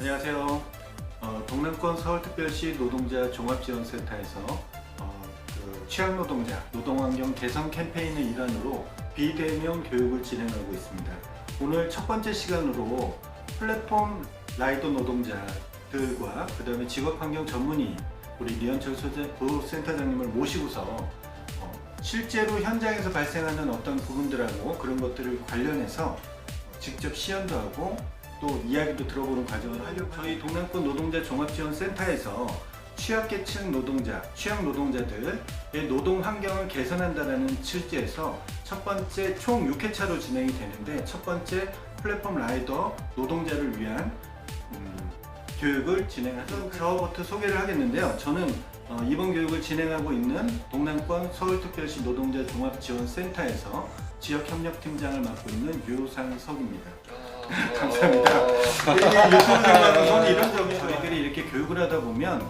안녕하세요. 동남권 서울특별시 노동자 종합지원센터에서 취약노동자 노동환경 개선 캠페인의 일환으로 비대면 교육을 진행하고 있습니다. 오늘 첫 번째 시간으로 플랫폼 라이더 노동자들과 그 다음에 직업환경 전문의 우리 류현철 부센터장님을 모시고서 실제로 현장에서 발생하는 어떤 부분들하고 그런 것들을 관련해서 직접 시연도 하고 또 이야기도 들어보는 과정을 하려고 저희 동남권 노동자 종합지원센터에서 취약계층 노동자, 취약 노동자들의 노동 환경을 개선한다는 취지에서 첫 번째 총 6회차로 진행이 되는데 첫 번째 플랫폼 라이더 노동자를 위한 교육을 진행하죠. 저부터 소개를 하겠는데요. 저는 이번 교육을 진행하고 있는 동남권 서울특별시 노동자 종합지원센터에서 지역협력팀장을 맡고 있는 유상석입니다. 감사합니다. 유튜브 생각은 이런 점이 저희들이 이렇게 교육을 하다 보면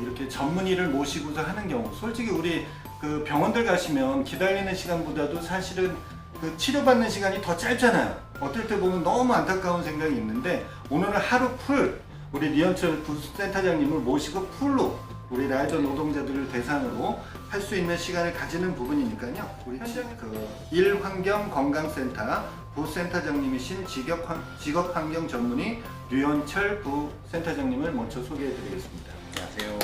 이렇게 전문의를 모시고서 하는 경우 솔직히 우리 그 병원들 가시면 기다리는 시간보다도 사실은 그 치료받는 시간이 더 짧잖아요. 어떨 때 보면 너무 안타까운 생각이 있는데 오늘은 하루 풀 우리 류현철 부센터장님을 모시고 풀로 우리 라이더 노동자들을 대상으로 할 수 있는 시간을 가지는 부분이니까요. 우리 일환경건강센터 부센터장님이신 직업환경 전문의 류현철 부센터장님을 먼저 소개해드리겠습니다. 안녕하세요.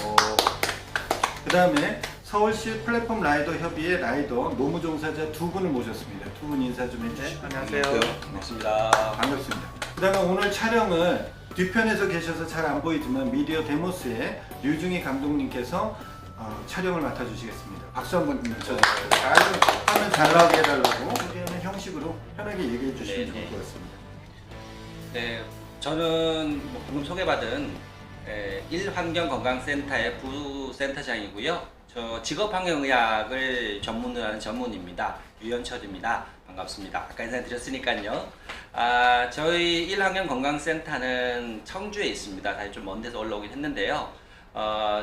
그 다음에 서울시 플랫폼 라이더 협의회 라이더 노무종사자 두 분을 모셨습니다. 두 분 인사 좀 해주시고. 안녕하세요. 반갑습니다. 반갑습니다. 그 다음에 오늘 촬영을 뒤편에서 계셔서 잘 안 보이지만 미디어 데모스의 류중희 감독님께서 촬영을 맡아주시겠습니다. 박수 한번 쳐주세요. 화면 잘 나오게 해달라고 소개하는 형식으로 편하게 얘기해 주시면 좋을 것 같습니다. 네, 저는 방금 소개받은 일환경건강센터의 부센터장이고요. 저 직업환경의학을 전문으로 하는 전문의입니다. 유현철입니다. 반갑습니다. 아까 인사드렸으니까요. 저희 일환경건강센터는 청주에 있습니다. 사실 좀 먼 데서 올라오긴 했는데요.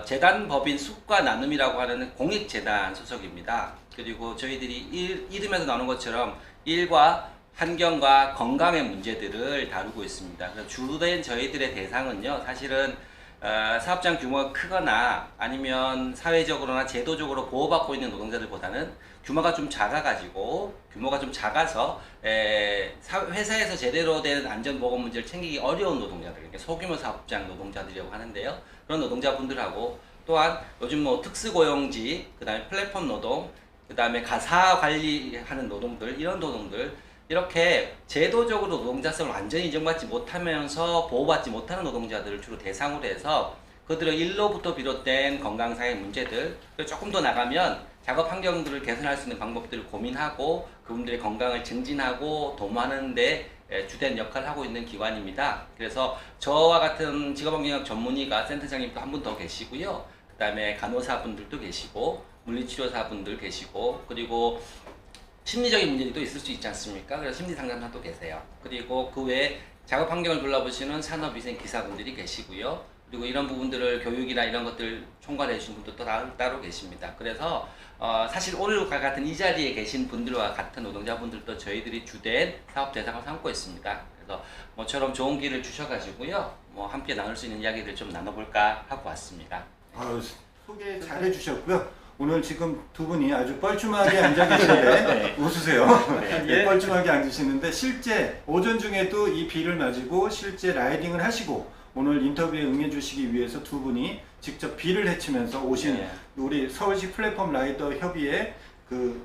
재단 법인 숲과 나눔이라고 하는 공익재단 소속입니다. 그리고 저희들이 이름에서 나오는 것처럼 일과 환경과 건강의 문제들을 다루고 있습니다. 그래서 주된 저희들의 대상은요, 사실은 사업장 규모가 크거나 아니면 사회적으로나 제도적으로 보호받고 있는 노동자들보다는 규모가 좀 작아서 회사에서 제대로 된 안전보건 문제를 챙기기 어려운 노동자들, 그러니까 소규모 사업장 노동자들이라고 하는데요. 그런 노동자분들하고 또한 요즘 특수고용지, 그 다음에 플랫폼 노동, 그 다음에 가사 관리하는 노동들, 이런 노동들, 이렇게 제도적으로 노동자성을 완전히 인정받지 못하면서 보호받지 못하는 노동자들을 주로 대상으로 해서 그들의 일로부터 비롯된 건강상의 문제들, 그리고 조금 더 나가면 작업 환경들을 개선할 수 있는 방법들을 고민하고 그분들의 건강을 증진하고 도모하는 데 주된 역할을 하고 있는 기관입니다. 그래서 저와 같은 직업환경학 전문의가 센터장님도 한 분 더 계시고요. 그 다음에 간호사분들도 계시고 물리치료사분들 계시고 그리고 심리적인 문제도 있을 수 있지 않습니까? 그래서 심리상담사도 계세요. 그리고 그 외에 작업 환경을 둘러보시는 산업위생기사분들이 계시고요. 그리고 이런 부분들을 교육이나 이런 것들 총괄해 주신 분도 또 따로 계십니다. 그래서 사실 오늘과 같은 이 자리에 계신 분들과 같은 노동자분들도 저희들이 주된 사업 대상을 삼고 있습니다. 그래서 모처럼 좋은 기회를 주셔가지고요. 함께 나눌 수 있는 이야기를 좀 나눠볼까 하고 왔습니다. 소개 잘 해주셨고요. 오늘 지금 두 분이 아주 뻘쭘하게 앉아 계시는데 웃으세요. 네, 뻘쭘하게 앉으시는데 실제 오전 중에도 이 비를 맞이고 실제 라이딩을 하시고 오늘 인터뷰에 응해주시기 위해서 두 분이 직접 비를 헤치면서 오신 우리 서울시 플랫폼 라이더 협의회 그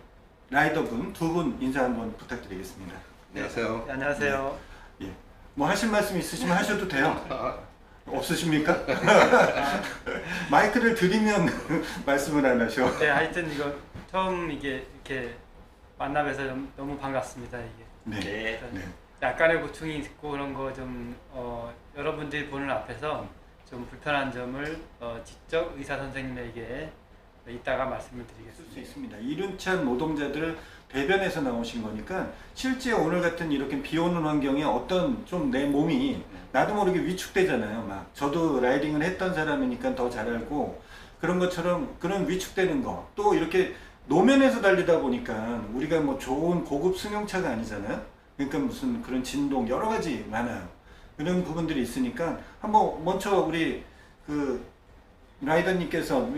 라이더분 두 분 인사 한번 부탁드리겠습니다. 안녕하세요. 안녕하세요. 예, 뭐 하실 말씀 있으시면 하셔도 돼요. 없으십니까? 마이크를 드리면 말씀을 안 하셔. 네, 하여튼 이거 처음 이렇게 만나뵈서 너무 반갑습니다. 이게. 네. 약간의 고충이 있고 그런 거 좀 여러분들이 보는 앞에서 좀 불편한 점을 직접 의사 선생님에게 이따가 말씀을 드리겠습니다. 수 있습니다. 이륜찬 노동자들 대변에서 나오신 거니까 실제 오늘 같은 이렇게 비 오는 환경에 어떤 좀 내 몸이 나도 모르게 위축되잖아요. 막 저도 라이딩을 했던 사람이니까 더 잘 알고 그런 것처럼 그런 위축되는 거 또 이렇게 노면에서 달리다 보니까 우리가 뭐 좋은 고급 승용차가 아니잖아요. 그러니까 무슨 그런 진동 여러 가지 많아요. 이런 부분들이 있으니까 한번 먼저 우리 그 라이더님께서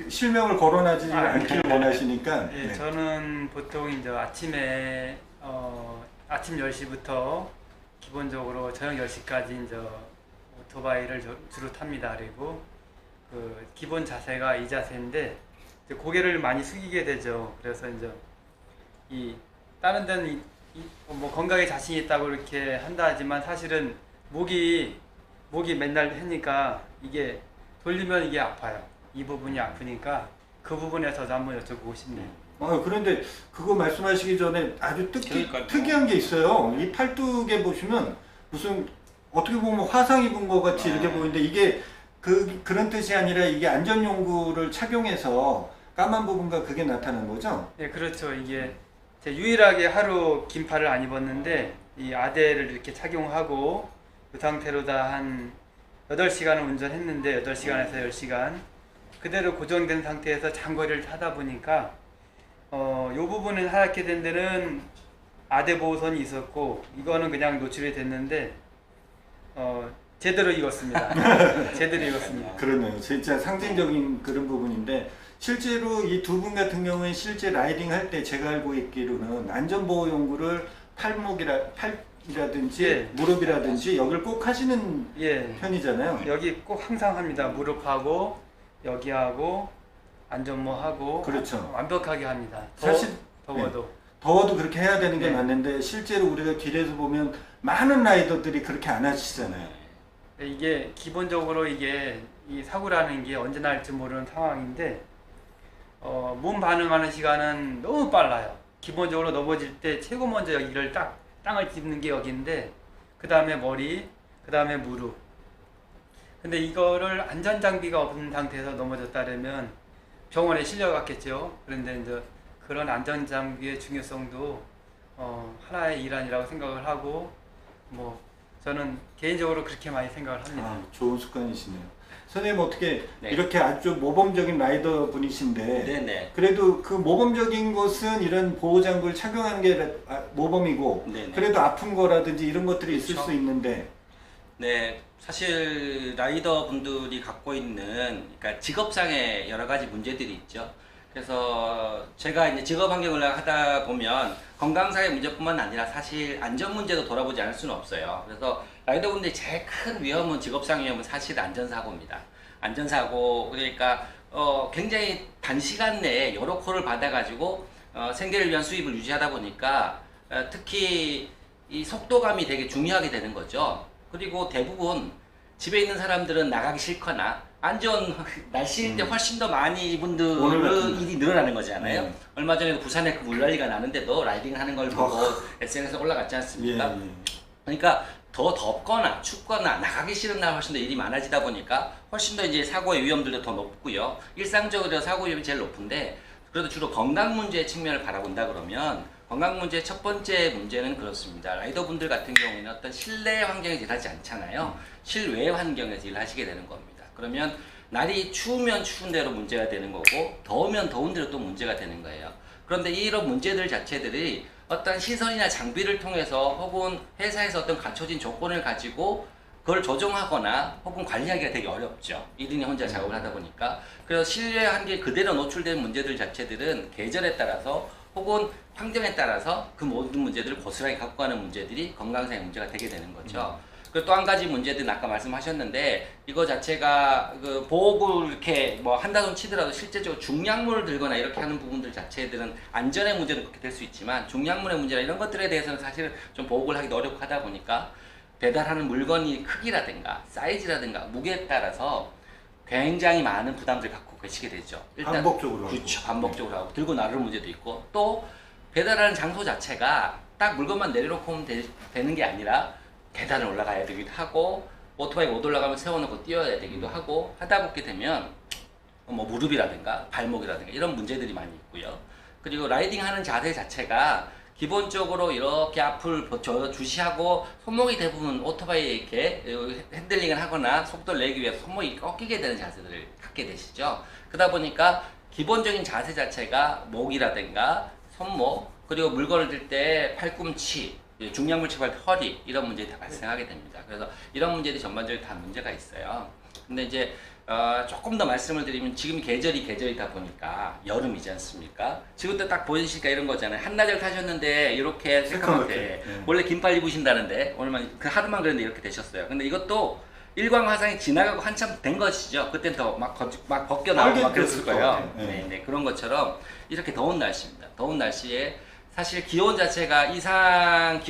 실명을 거론하지 않기를 원하시니까 예, 네. 저는 보통 이제 아침에 아침 10시부터 기본적으로 저녁 10시까지 이제 오토바이를 주로 탑니다. 그리고 그 기본 자세가 이 자세인데 이제 고개를 많이 숙이게 되죠. 그래서 이제 이 다른 데는 뭐 건강에 자신이 있다고 이렇게 한다 하지만 사실은 목이 맨날 하니까 이게 돌리면 이게 아파요. 이 부분이 아프니까 그 부분에 저도 한번 여쭤보고 싶네요. 그런데 그거 말씀하시기 전에 아주 그러니까요. 특이한 게 있어요. 이 팔뚝에 보시면 무슨 어떻게 보면 화상 입은 것 같이 이렇게 보이는데 이게 그런 뜻이 아니라 이게 안전용구를 착용해서 까만 부분과 그게 나타난 거죠? 네, 그렇죠. 이게 제가 유일하게 하루 긴팔을 안 입었는데 이 아대를 이렇게 착용하고 그 상태로다 한 8시간을 운전했는데 8시간에서 10시간 그대로 고정된 상태에서 장거리를 타다 보니까 요 부분은 하얗게 된 데는 아대 보호선이 있었고 이거는 그냥 노출이 됐는데 제대로 익었습니다. 제대로 익었습니다. 그러네요. 진짜 상징적인 그런 부분인데 실제로 이 두 분 같은 경우에 실제 라이딩 할 때 제가 알고 있기로는 안전보호용구를 팔이라든지 예. 무릎이라든지 여기를 꼭 하시는 예, 편이잖아요. 여기 꼭 항상 합니다. 무릎하고 여기하고 안전모하고 그렇죠. 완벽하게 합니다. 사실 더워도. 더워도 그렇게 해야 되는 게 네. 맞는데 실제로 우리가 길에서 보면 많은 라이더들이 그렇게 안 하시잖아요. 이게 기본적으로 이게 이 사고라는 게 언제 날지 모르는 상황인데 몸 반응하는 시간은 너무 빨라요. 기본적으로 넘어질 때 최고 먼저 여기를 딱 땅을 짚는 게 여기인데 그 다음에 머리, 그 다음에 무릎. 근데 이거를 안전장비가 없는 상태에서 넘어졌다면 병원에 실려갔겠죠. 그런데 이제 그런 안전장비의 중요성도 하나의 일환이라고 생각을 하고 뭐 저는 개인적으로 그렇게 많이 생각을 합니다. 좋은 습관이시네요. 선생님 어떻게 네. 이렇게 아주 모범적인 라이더 분이신데 네네. 그래도 그 모범적인 것은 이런 보호장구를 착용하는 게 모범이고 네네. 그래도 아픈 거라든지 이런 것들이 있을 그렇죠. 수 있는데 네, 사실 라이더 분들이 갖고 있는 그러니까 직업상의 여러 가지 문제들이 있죠. 그래서 제가 이제 직업 환경을 하다 보면 건강상의 문제뿐만 아니라 사실 안전 문제도 돌아보지 않을 수는 없어요. 그래서 라이더 분들이 제일 큰 위험은 직업상 위험은 사실 안전사고입니다. 안전사고 그러니까 굉장히 단시간 내에 여러 콜을 받아가지고 생계를 위한 수입을 유지하다 보니까 특히 이 속도감이 되게 중요하게 되는 거죠. 그리고 대부분 집에 있는 사람들은 나가기 싫거나 안 좋은 날씨일 때 훨씬 더 많이 이분들은 일이 늘어나는 거잖아요. 얼마 전에도 부산에 그 물난리가 나는데도 라이딩 하는 걸 보고 SNS에 올라갔지 않습니까? 그러니까 더 덥거나 춥거나 나가기 싫은 날 훨씬 더 일이 많아지다 보니까 훨씬 더 이제 사고의 위험들도 더 높고요. 일상적으로 사고 위험이 제일 높은데 그래도 주로 건강 문제 측면을 바라본다 그러면 건강 문제 첫 번째 문제는 그렇습니다. 라이더 분들 같은 경우에는 어떤 실내 환경에서 일하지 않잖아요. 실외 환경에서 일하시게 되는 겁니다. 그러면 날이 추우면 추운 대로 문제가 되는 거고 더우면 더운 대로 또 문제가 되는 거예요. 그런데 이런 문제들 자체들이 어떤 시설이나 장비를 통해서 혹은 회사에서 어떤 갖춰진 조건을 가지고 그걸 조정하거나 혹은 관리하기가 되게 어렵죠. 1인이 혼자 작업을 하다 보니까. 그래서 실내 환경에 그대로 노출된 문제들 자체들은 계절에 따라서 혹은 환경에 따라서 그 모든 문제들을 고스란히 갖고 가는 문제들이 건강상의 문제가 되게 되는 거죠. 그리고 또 한 가지 문제들은 아까 말씀하셨는데 이거 자체가 그 보호구를 이렇게 뭐 한다 손 치더라도 실제적으로 중량물을 들거나 이렇게 하는 부분들 자체들은 안전의 문제는 그렇게 될 수 있지만 중량물의 문제나 이런 것들에 대해서는 사실 좀 보호를 하기도 어렵고 하다 보니까 배달하는 물건이 크기라든가 사이즈라든가 무게에 따라서 굉장히 많은 부담들을 갖고 계시게 되죠. 일단 반복적으로 그렇죠. 하고. 반복적으로 하고 들고 나르는 문제도 있고 또 배달하는 장소 자체가 딱 물건만 내려놓고 오면 되는 게 아니라 계단을 올라가야 되기도 하고 오토바이 못 올라가면 세워놓고 뛰어야 되기도 하고 하다 보게 되면 뭐 무릎이라든가 발목이라든가 이런 문제들이 많이 있고요. 그리고 라이딩하는 자세 자체가 기본적으로 이렇게 앞을 주시하고 손목이 대부분 오토바이에 이렇게 핸들링을 하거나 속도를 내기 위해서 손목이 꺾이게 되는 자세들을 갖게 되시죠. 그러다 보니까 기본적인 자세 자체가 목이라든가 손목 그리고 물건을 들 때 팔꿈치 중량물 체발 허리 이런 문제들이 다 발생하게 됩니다. 그래서 이런 문제들이 전반적으로 다 문제가 있어요. 근데 이제 조금 더 말씀을 드리면 지금 계절이다 보니까 여름이지 않습니까? 지금도 딱 보이시니까 이런 거잖아요. 한나절 타셨는데 이렇게 새까맣게 원래 긴팔 입으신다는데 오늘만 그 하루만 그랬는데 이렇게 되셨어요. 근데 이것도 일광 화상이 지나가고 한참 된 것이죠. 그땐 더 막 벗겨 나오고 막 그랬을 거예요. 네, 그런 것처럼 이렇게 더운 날씨입니다. 더운 날씨에 사실 기온 자체가 이상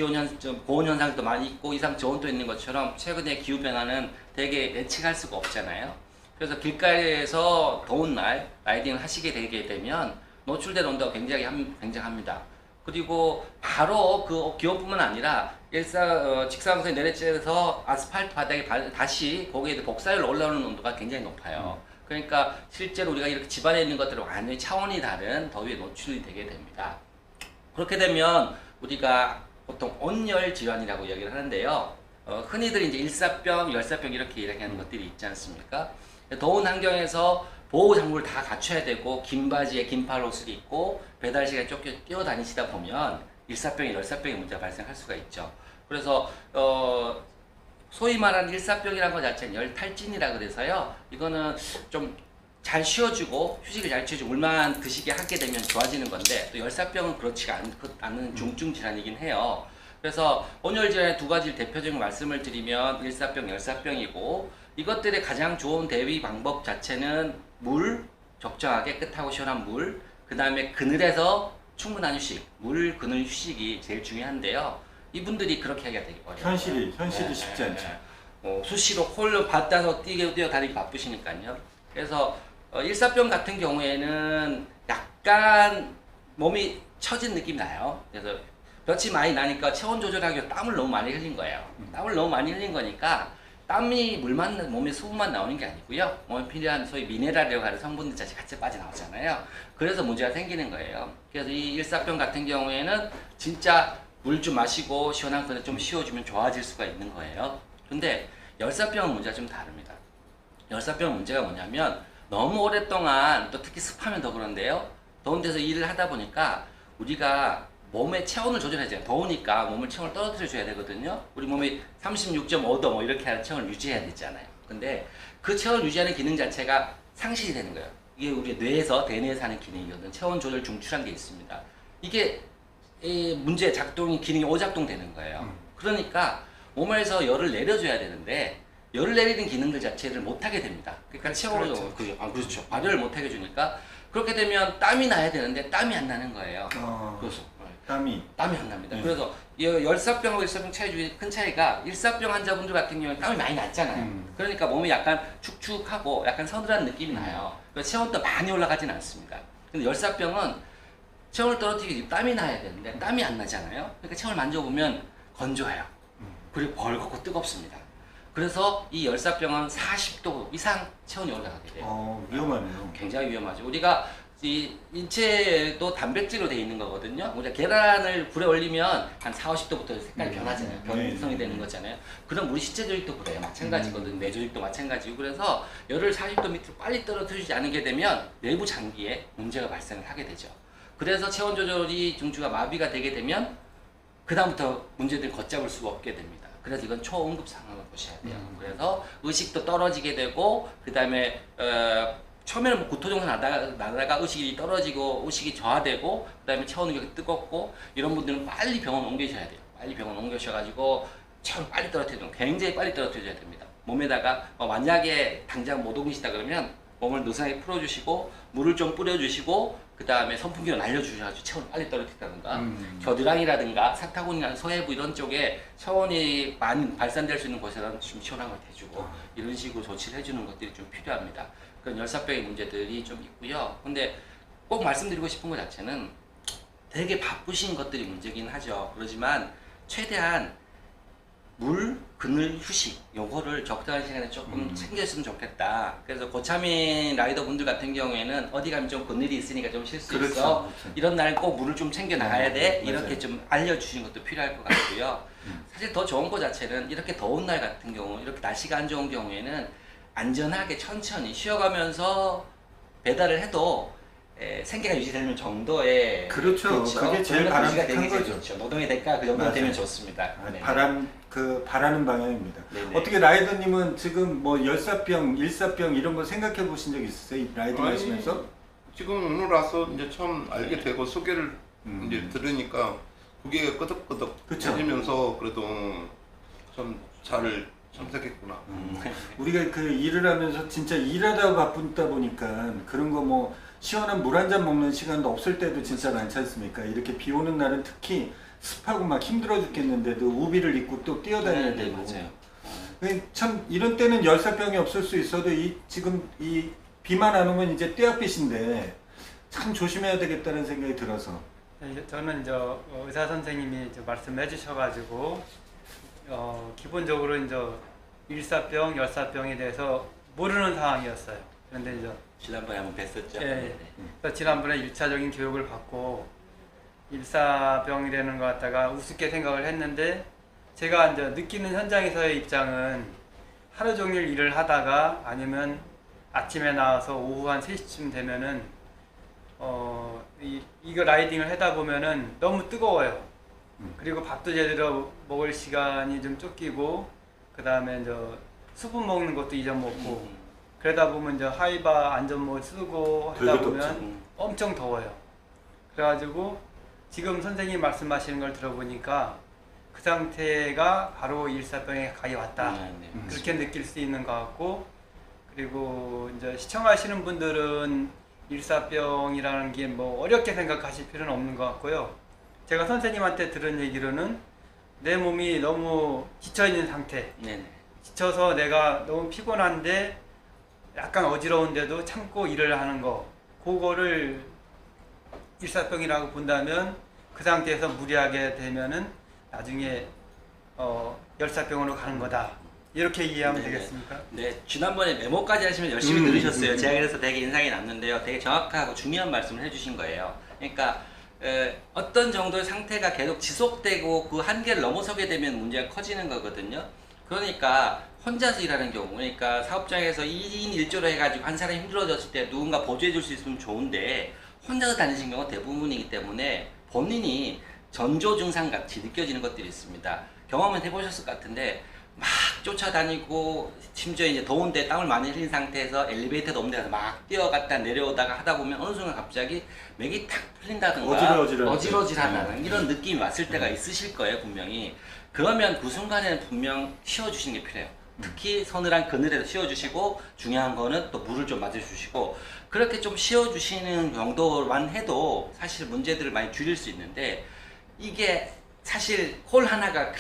고온 현상도 많이 있고 이상 저온도 있는 것처럼 최근의 기후 변화는 되게 예측할 수가 없잖아요. 그래서 길가에서 더운 날 라이딩을 하시게 되게 되면 노출된 온도가 굉장합니다. 그리고 바로 그 기온뿐만 아니라 직사광선이 내려쬐서 아스팔트 바닥에 다시 거기에 복사율로 올라오는 온도가 굉장히 높아요. 그러니까 실제로 우리가 이렇게 집안에 있는 것들은 완전히 차원이 다른 더위에 노출이 되게 됩니다. 그렇게 되면 우리가 보통 온열 질환이라고 이야기를 하는데요. 흔히들 이제 일사병, 열사병 이렇게 이야기하는 것들이 있지 않습니까? 더운 환경에서 보호 장구를 다 갖춰야 되고 긴 바지에 긴팔 옷을 입고 배달 시간에 쫓겨 뛰어다니시다 보면 일사병, 열사병의 문제가 발생할 수가 있죠. 그래서 소위 말하는 일사병이라는 것 자체는 열탈진이라 그래서요. 이거는 좀 잘 쉬어주고 휴식을 잘 취해주고 물만 드시게 하게 되면 좋아지는 건데 또 열사병은 그렇지가 않은 중증 질환이긴 해요. 그래서 온열 질환의 두 가지를 대표적인 말씀을 드리면 일사병, 열사병이고 이것들의 가장 좋은 대비 방법 자체는 물, 적정하게 깨끗하고 시원한 물, 그 다음에 그늘에서 충분한 휴식, 물, 그늘 휴식이 제일 중요한데요. 이분들이 그렇게 하기가 되게 어려워요. 현실이 쉽지 않죠. 수시로 홀로 받아서 뛰어다니기 바쁘시니까요. 그래서 일사병 같은 경우에는 약간 몸이 처진 느낌이 나요. 그래서 볕이 많이 나니까 체온 조절하기 위해 땀을 너무 많이 흘린 거예요. 땀을 너무 많이 흘린 거니까 땀이 몸에 수분만 나오는 게 아니고요. 몸에 필요한 소위 미네랄이라고 하는 성분들 자체 같이 빠져나오잖아요. 그래서 문제가 생기는 거예요. 그래서 이 일사병 같은 경우에는 진짜 물 좀 마시고 시원한 거에 좀 쉬어주면 좋아질 수가 있는 거예요. 근데 열사병은 문제가 좀 다릅니다. 열사병 문제가 뭐냐면 너무 오랫동안 또 특히 습하면 더 그런데요. 더운 데서 일을 하다 보니까 우리가 몸의 체온을 조절해줘요. 더우니까 몸을 체온을 떨어뜨려 줘야 되거든요. 우리 몸이 36.5도 뭐 이렇게 하는 체온을 유지해야 되잖아요. 근데 그 체온을 유지하는 기능 자체가 상실이 되는 거예요. 이게 우리 뇌에서 대뇌에서 하는 기능이거든요. 체온 조절 중추라는 게 있습니다. 이게 문제 작동이 기능이 오작동 되는 거예요. 그러니까 몸에서 열을 내려줘야 되는데 열을 내리는 기능들 자체를 못하게 됩니다. 그러니까 체온을 그렇죠. 발열을 못하게 주니까 그렇게 되면 땀이 나야 되는데 땀이 안 나는 거예요. 그래서 땀이 안 납니다. 그래서 열사병하고 일사병 차이 중에 큰 차이가 일사병 환자분들 같은 경우는 땀이 많이 났잖아요. 그러니까 몸이 약간 축축하고 약간 서늘한 느낌이 나요. 체온도 많이 올라가진 않습니다. 근데 열사병은 체온을 떨어뜨리기 위해 땀이 나야 되는데 땀이 안 나잖아요. 그러니까 체온을 만져보면 건조해요. 그리고 벌겋고 뜨겁습니다. 그래서 이 열사병은 40도 이상 체온이 올라가게 돼요. 위험하네요. 굉장히 위험하죠. 우리가 이 인체도 단백질로 되어 있는 거거든요. 우리가 계란을 불에 올리면 한 40, 50도부터 색깔이 변하잖아요. 변성이 되는 거잖아요. 그럼 우리 신체 조직도 그래요. 마찬가지거든요. 뇌 조직도 마찬가지고. 그래서 열을 40도 밑으로 빨리 떨어뜨리지 않게 되면 내부 장기에 문제가 발생을 하게 되죠. 그래서 체온 조절이 중추가 마비가 되게 되면 그다음부터 문제들이 걷잡을 수가 없게 됩니다. 그래서 이건 초응급 상황을 보셔야 돼요. 그래서 의식도 떨어지게 되고 그 다음에 처음에는 구토 정도 나다가 의식이 떨어지고 의식이 저하되고 그 다음에 체온이 뜨겁고 이런 분들은 빨리 병원 옮기셔야 돼요. 빨리 병원 옮기셔가지고 체온을 빨리 떨어뜨려야 굉장히 빨리 떨어뜨려야 됩니다. 몸에다가 만약에 당장 못 옮기시다 그러면 몸을 느슨하게 풀어주시고 물을 좀 뿌려주시고 그 다음에 선풍기로 날려주셔가지고 체온을 빨리 떨어뜨린다든가 겨드랑이라든가 사타구니나 서해부 이런 쪽에 체온이 많이 발산될 수 있는 곳에는 좀 시원한 걸 대주고 이런 식으로 조치를 해주는 것들이 좀 필요합니다. 그런 열사병의 문제들이 좀 있고요. 근데 꼭 말씀드리고 싶은 것 자체는 되게 바쁘신 것들이 문제긴 하죠. 그렇지만 최대한 물, 그늘, 휴식 요거를 적당한 시간에 조금 챙겼으면 좋겠다. 그래서 고차민 라이더 분들 같은 경우에는 어디 가면 좀 그늘이 있으니까 좀 쉴 수 있어. 이런 날 꼭 물을 좀 챙겨 나가야 돼. 이렇게 맞아요. 좀 알려주시는 것도 필요할 것 같고요. 사실 더 좋은 것 자체는 이렇게 더운 날 같은 경우, 이렇게 날씨가 안 좋은 경우에는 안전하게 천천히 쉬어가면서 배달을 해도 생계가 유지되는 정도의 그렇죠. 그게 제일 그런 유지가 바람직한 되는 게 제일 거죠. 좋죠. 노동의 대가 그 정도 맞아요. 되면 좋습니다. 네. 바라는 방향입니다. 네네. 어떻게 라이더님은 지금 뭐 열사병, 일사병 이런 거 생각해 보신 적 있으세요? 라이딩 아니, 하시면서? 지금 오늘 와서 이제 처음 알게 되고 소개를 이제 들으니까 그게 끄덕끄덕 그쵸. 해지면서 그래도 좀 잘 참석했구나. 우리가 그 일을 하면서 진짜 일하다 바쁘다 보니까 그런 거 뭐 시원한 물 한 잔 먹는 시간도 없을 때도 진짜 많지 않습니까? 이렇게 비 오는 날은 특히 습하고 막 힘들어 죽겠는데도 우비를 입고 또 뛰어다녀야 네, 되고. 맞아요. 참 이런 때는 열사병이 없을 수 있어도 지금 이 비만 안 오면 이제 떼약빛인데 참 조심해야 되겠다는 생각이 들어서. 저는 의사 선생님이 말씀해 주셔가지고 기본적으로 이제 일사병, 열사병에 대해서 모르는 상황이었어요. 그런데 이제 지난번에 한번 뵀었죠. 예, 네. 그래서 지난번에 1차적인 교육을 받고 일사병이라는 것 갖다가 우습게 생각을 했는데 제가 이제 느끼는 현장에서의 입장은 하루 종일 일을 하다가 아니면 아침에 나와서 오후 한 3시쯤 되면은 이거 라이딩을 하다 보면은 너무 뜨거워요. 그리고 밥도 제대로 먹을 시간이 좀 쫓기고 그 다음에 이제 수분 먹는 것도 잊어먹고 그러다 보면 이제 하이바 안전모 쓰고 하다 되게 보면 덥죠. 엄청 더워요. 그래가지고 지금 선생님 말씀하시는 걸 들어보니까 그 상태가 바로 일사병에 가이 왔다. 네. 그렇게 느낄 수 있는 것 같고 그리고 이제 시청하시는 분들은 일사병이라는 게 뭐 어렵게 생각하실 필요는 없는 것 같고요. 제가 선생님한테 들은 얘기로는 내 몸이 너무 지쳐있는 상태, 네네. 지쳐서 내가 너무 피곤한데 약간 어지러운데도 참고 일을 하는 거, 그거를 일사병이라고 본다면 그 상태에서 무리하게 되면은 나중에 열사병으로 가는 거다. 이렇게 이해하면 네네. 되겠습니까? 네, 지난번에 메모까지 하시면 열심히 들으셨어요. 제가 그래서 되게 인상이 남는데요. 되게 정확하고 중요한 말씀을 해주신 거예요. 그러니까 어떤 정도의 상태가 계속 지속되고 그 한계를 넘어서게 되면 문제가 커지는 거거든요. 그러니까 혼자서 일하는 경우, 그러니까 사업장에서 2인 1조로 해가지고 한 사람이 힘들어졌을 때 누군가 보조해 줄 수 있으면 좋은데 혼자서 다니시는 경우가 대부분이기 때문에 본인이 전조 증상 같이 느껴지는 것들이 있습니다. 경험은 해보셨을 것 같은데 막 쫓아다니고 심지어 이제 더운데 땀을 많이 흘린 상태에서 엘리베이터도 없는 데서 막 뛰어갔다 내려오다가 하다 보면 어느 순간 갑자기 맥이 탁 풀린다든가 어지러지하다는 이런 느낌이 왔을 때가 있으실 거예요, 분명히. 그러면 그 순간에는 분명 쉬어주시는 게 필요해요. 특히 서늘한 그늘에서 쉬어주시고 중요한 거는 또 물을 좀 맞아주시고 그렇게 좀 쉬어주시는 정도만 해도 사실 문제들을 많이 줄일 수 있는데 이게 사실 콜 하나가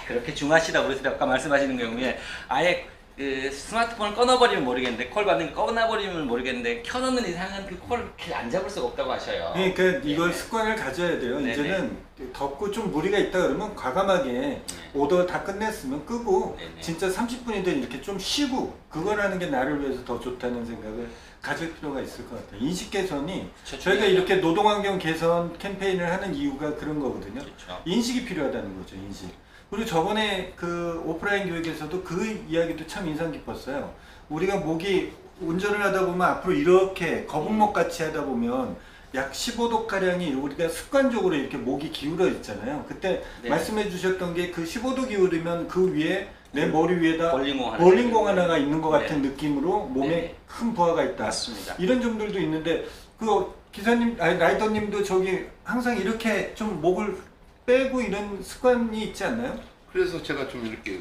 그렇게 중하시다고 그래서 아까 말씀하시는 경우에 아예 그 스마트폰을 끊어버리면 모르겠는데 콜 받는 거 꺼놔버리면 모르겠는데 켜놓는 이상은 그 콜을 이렇게 안 잡을 수가 없다고 하셔요. 그러니까 이걸 습관을 가져야 돼요. 네네. 이제는 덥고 좀 무리가 있다 그러면 과감하게 오더 다 끝냈으면 끄고 네네. 진짜 30분이든 이렇게 좀 쉬고 그거라는 게 나를 위해서 더 좋다는 생각을 가질 필요가 있을 것 같아요. 인식 개선이 그쵸, 저희가 중요하죠. 이렇게 노동환경 개선 캠페인을 하는 이유가 그런 거거든요. 그렇죠. 인식이 필요하다는 거죠. 인식. 그리고 저번에 그 오프라인 교육에서도 그 이야기도 참 인상 깊었어요. 우리가 목이 운전을 하다 보면 앞으로 이렇게 거북목 같이 하다 보면 약 15도 가량이 우리가 습관적으로 이렇게 목이 기울어 있잖아요. 그때 네. 말씀해 주셨던 게 그 15도 기울이면 그 위에 내 머리 위에다 볼링공 하나가 있는 것 같은 네. 느낌으로 몸에 네. 큰 부하가 있다. 맞습니다. 이런 점들도 있는데 그 기사님, 아니 라이더님도 저기 항상 이렇게 좀 목을 빼고 이런 습관이 있지 않나요? 그래서 제가 좀 이렇게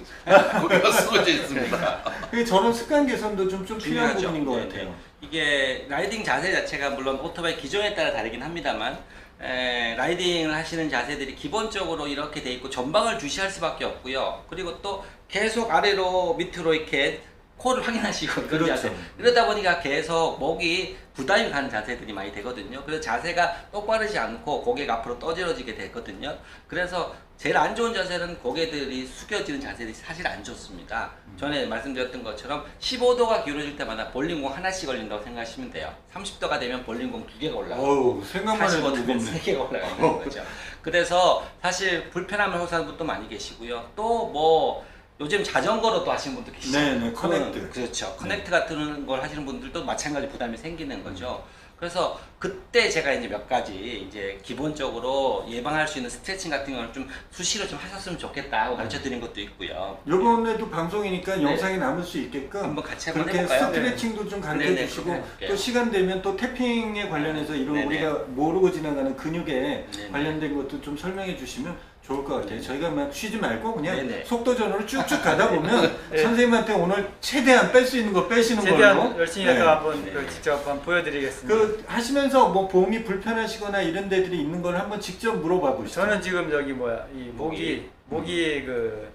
고개가 숙어져 있습니다. 그게 저런 습관 개선도 좀 필요한 중요하죠. 부분인 것 네네. 같아요. 이게 라이딩 자세 자체가 물론 오토바이 기종에 따라 다르긴 합니다만 라이딩을 하시는 자세들이 기본적으로 이렇게 돼 있고 전방을 주시할 수밖에 없고요. 그리고 또 계속 아래로 밑으로 이렇게 코를 확인하시고 이런 그렇죠. 자세. 그러다 보니까 계속 목이 부담이 가는 자세들이 많이 되거든요. 그래서 자세가 똑바르지 않고 고개가 앞으로 떠질러지게 되거든요. 그래서 제일 안 좋은 자세는 고개들이 숙여지는 자세들이 사실 안 좋습니다. 전에 말씀드렸던 것처럼 15도가 기울어질 때마다 볼링공 하나씩 걸린다고 생각하시면 돼요. 30도가 되면 볼링공 2개가 올라가고 어우, 생각만 해도 45도 되면 무겁네. 3개가 올라가는 거죠. 그래서 사실 불편함을 호소하는 분도 많이 계시고요. 또 뭐 요즘 자전거로도 하시는 분도 계시죠. 네네, 커넥트. 그렇죠. 커넥트 같은 걸 하시는 분들도 마찬가지 부담이 생기는 거죠. 그래서 그때 제가 이제 몇 가지 이제 기본적으로 예방할 수 있는 스트레칭 같은 걸 좀 수시로 좀 하셨으면 좋겠다 하고 가르쳐 드린 것도 있고요. 요번에도 방송이니까 네. 영상이 남을 수 있게끔 한번 같이 한번 그렇게 해볼까요? 스트레칭도 좀 가르쳐 네네, 주시고 그렇게 해볼게요. 또 시간 되면 또 태핑에 관련해서 이런 네네. 우리가 모르고 지나가는 근육에 네네. 관련된 것도 좀 설명해 주시면 좋을 것 같아요. 저희가 막 쉬지 말고 그냥 네네. 속도전으로 쭉쭉 가다 보면 네. 선생님한테 오늘 최대한 뺄 수 있는 거 빼시는 최대한 걸로 열심히 네. 해서 한번 네. 직접 한번 보여드리겠습니다. 그 하시면서 뭐 몸이 불편하시거나 이런 데들이 있는 걸 한번 직접 물어봐 보시죠. 저는 지금 저기 뭐야 이 목이 그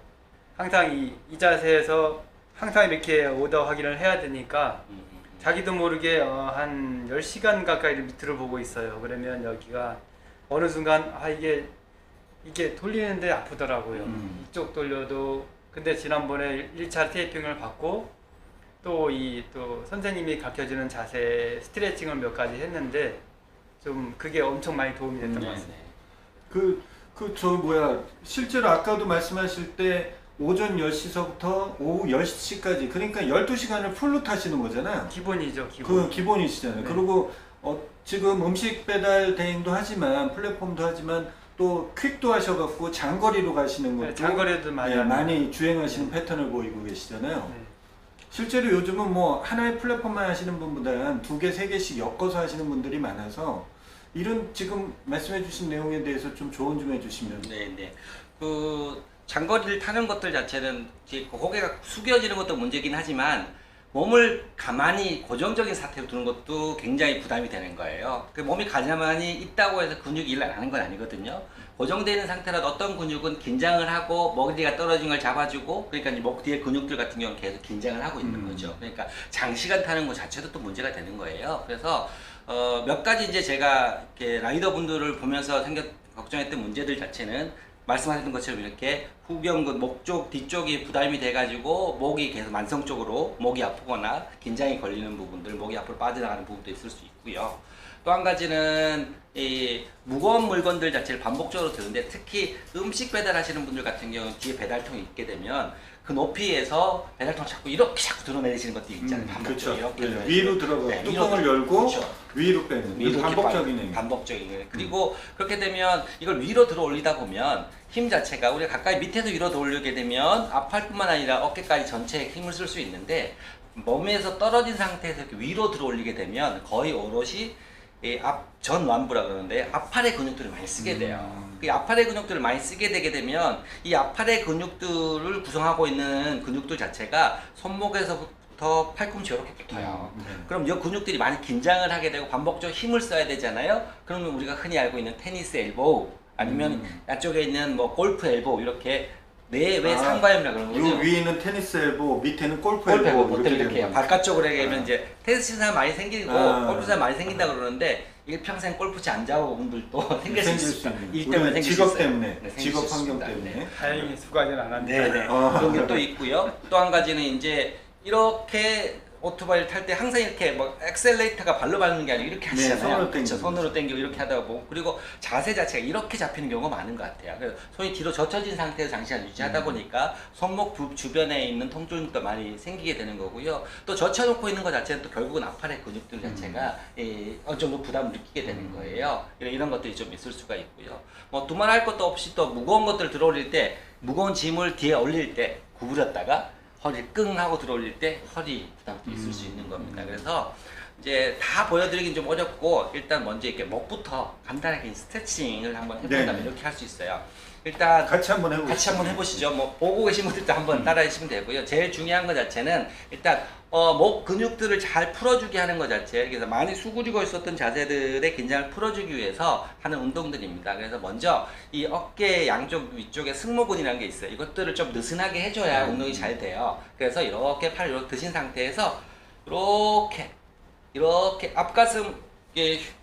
항상 이 자세에서 항상 이렇게 오더 확인을 해야 되니까 자기도 모르게 한 10시간 가까이 밑으로 보고 있어요. 그러면 여기가 어느 순간 이게 돌리는데 아프더라고요. 이쪽 돌려도. 근데 지난번에 1차 테이핑을 받고 또 선생님이 가르쳐주는 자세 스트레칭을 몇 가지 했는데 좀 그게 엄청 많이 도움이 됐던 것 같습니다. 실제로 아까도 말씀하실 때 오전 10시서부터 오후 10시까지 그러니까 12시간을 풀로 타시는 거잖아요. 기본이죠, 그 기본이시잖아요. 네. 그리고 지금 음식 배달 대행도 하지만 플랫폼도 하지만 또 퀵도 하셔갖고 장거리로 가시는 것도 네, 장거리도 많이 예, 합니다. 많이 주행하시는 패턴을 보이고 계시잖아요. 네. 실제로 요즘은 뭐 하나의 플랫폼만 하시는 분보다는 2개, 3개씩 엮어서 하시는 분들이 많아서 이런 지금 말씀해주신 내용에 대해서 좀 조언 좀 해주시면. 네네. 그 장거리를 타는 것들 자체는 이제 고개가 숙여지는 것도 문제긴 하지만 몸을 가만히 고정적인 상태로 두는 것도 굉장히 부담이 되는 거예요. 그 몸이 가만히 있다고 해서 근육이 일 안 하는 건 아니거든요. 고정되어 있는 상태라도 어떤 근육은 긴장을 하고 머리가 떨어진 걸 잡아주고 그러니까 이제 목 뒤에 근육들 같은 경우는 계속 긴장을 하고 있는 거죠. 그러니까 장시간 타는 것 자체도 또 문제가 되는 거예요. 그래서 몇 가지 이제 제가 이렇게 라이더 분들을 보면서 걱정했던 문제들 자체는 말씀하셨던 것처럼 이렇게 후경근 목 쪽 뒤쪽이 부담이 돼가지고 목이 계속 만성적으로 목이 아프거나 긴장이 걸리는 부분들, 목이 앞으로 빠져나가는 부분도 있을 수 있고요. 또 한 가지는 이 무거운 물건들 자체를 반복적으로 드는데 특히 음식 배달하시는 분들 같은 경우는 뒤에 배달통이 있게 되면 그 높이에서 배달통을 자꾸 드러내시는 것들이 있잖아요. 반복적으로 그렇죠. 이렇게 네, 위로 들어가 네, 뚜껑을 위로 열고 그렇죠. 위로 빼는 위로 반복적이네요. 반복적인 거예요. 그리고 그렇게 되면 이걸 위로 들어 올리다 보면 힘 자체가 우리가 가까이 밑에서 위로 들어 올리게 되면 앞팔 뿐만 아니라 어깨까지 전체에 힘을 쓸 수 있는데 몸에서 떨어진 상태에서 이렇게 위로 들어 올리게 되면 거의 오롯이 전 완부라 그러는데 앞팔의 근육들을 많이 쓰게 돼요. 그 앞팔의 근육들을 많이 쓰게 되게 되면 이 앞팔의 근육들을 구성하고 있는 근육들 자체가 손목에서부터 팔꿈치 이렇게 붙어요. 그럼 이 근육들이 많이 긴장을 하게 되고 반복적으로 힘을 써야 되잖아요. 그러면 우리가 흔히 알고 있는 테니스 엘보우 아니면 안쪽에 있는 뭐 골프 엘보우 이렇게 내외 상과염이라 그러는 거죠. 요 위에는 테니스 엘보, 밑에는 골프 골프 엘보 보통 이렇게 해요. 바깥쪽으로 하면 아. 이제 테니스 치는 사람 많이 생기고 골프 치는 사람 많이 생긴다 그러는데 일평생 골프 치 안 자고 분들도 생길 수 있습니다. 일 때문에 생길 수 직업 있어요. 때문에, 네, 생길 직업 수 환경 있습니다. 때문에. 네. 다행히 수고하진 않았는데. 네네. 그런 게 또 있고요. 또 한 가지는 이제 이렇게 오토바이를 탈 때 항상 이렇게 뭐 엑셀레이터가 발로 밟는 게 아니고 이렇게 네, 하시잖아요. 손으로 그렇죠. 당기고. 손으로 당기고 이렇게 하다가 뭐 그리고 자세 자체가 이렇게 잡히는 경우가 많은 것 같아요. 그래서 손이 뒤로 젖혀진 상태에서 장시간 유지하다 보니까 손목 주변에 있는 통증도 많이 생기게 되는 거고요. 또 젖혀놓고 있는 것 자체는 또 결국은 앞팔의 근육들 자체가 어느 정도 부담을 느끼게 되는 거예요. 이런 것들이 좀 있을 수가 있고요. 뭐 두말할 것도 없이 또 무거운 것들 들어올릴 때 무거운 짐을 뒤에 올릴 때 구부렸다가 허리를 끙 하고 들어올릴 때 허리 부담도 있을 수 있는 겁니다. 그래서 이제 다 보여드리긴 좀 어렵고 일단 먼저 이렇게 목부터 간단하게 스트레칭을 한번 해본다면 네. 이렇게 할 수 있어요. 일단 같이 한번 해보시죠. 같이 한번 해보시죠. 뭐 보고 계신 분들도 한번 따라해 주시면 되고요. 제일 중요한 것 자체는 일단 목 근육들을 잘 풀어주게 하는 것 자체. 그래서 많이 수그리고 있었던 자세들의 긴장을 풀어주기 위해서 하는 운동들입니다. 그래서 먼저 이 어깨 양쪽 위쪽에 승모근이라는 게 있어요. 이것들을 좀 느슨하게 해줘야 운동이 잘 돼요. 그래서 이렇게 팔을 이렇게 드신 상태에서 이렇게 앞가슴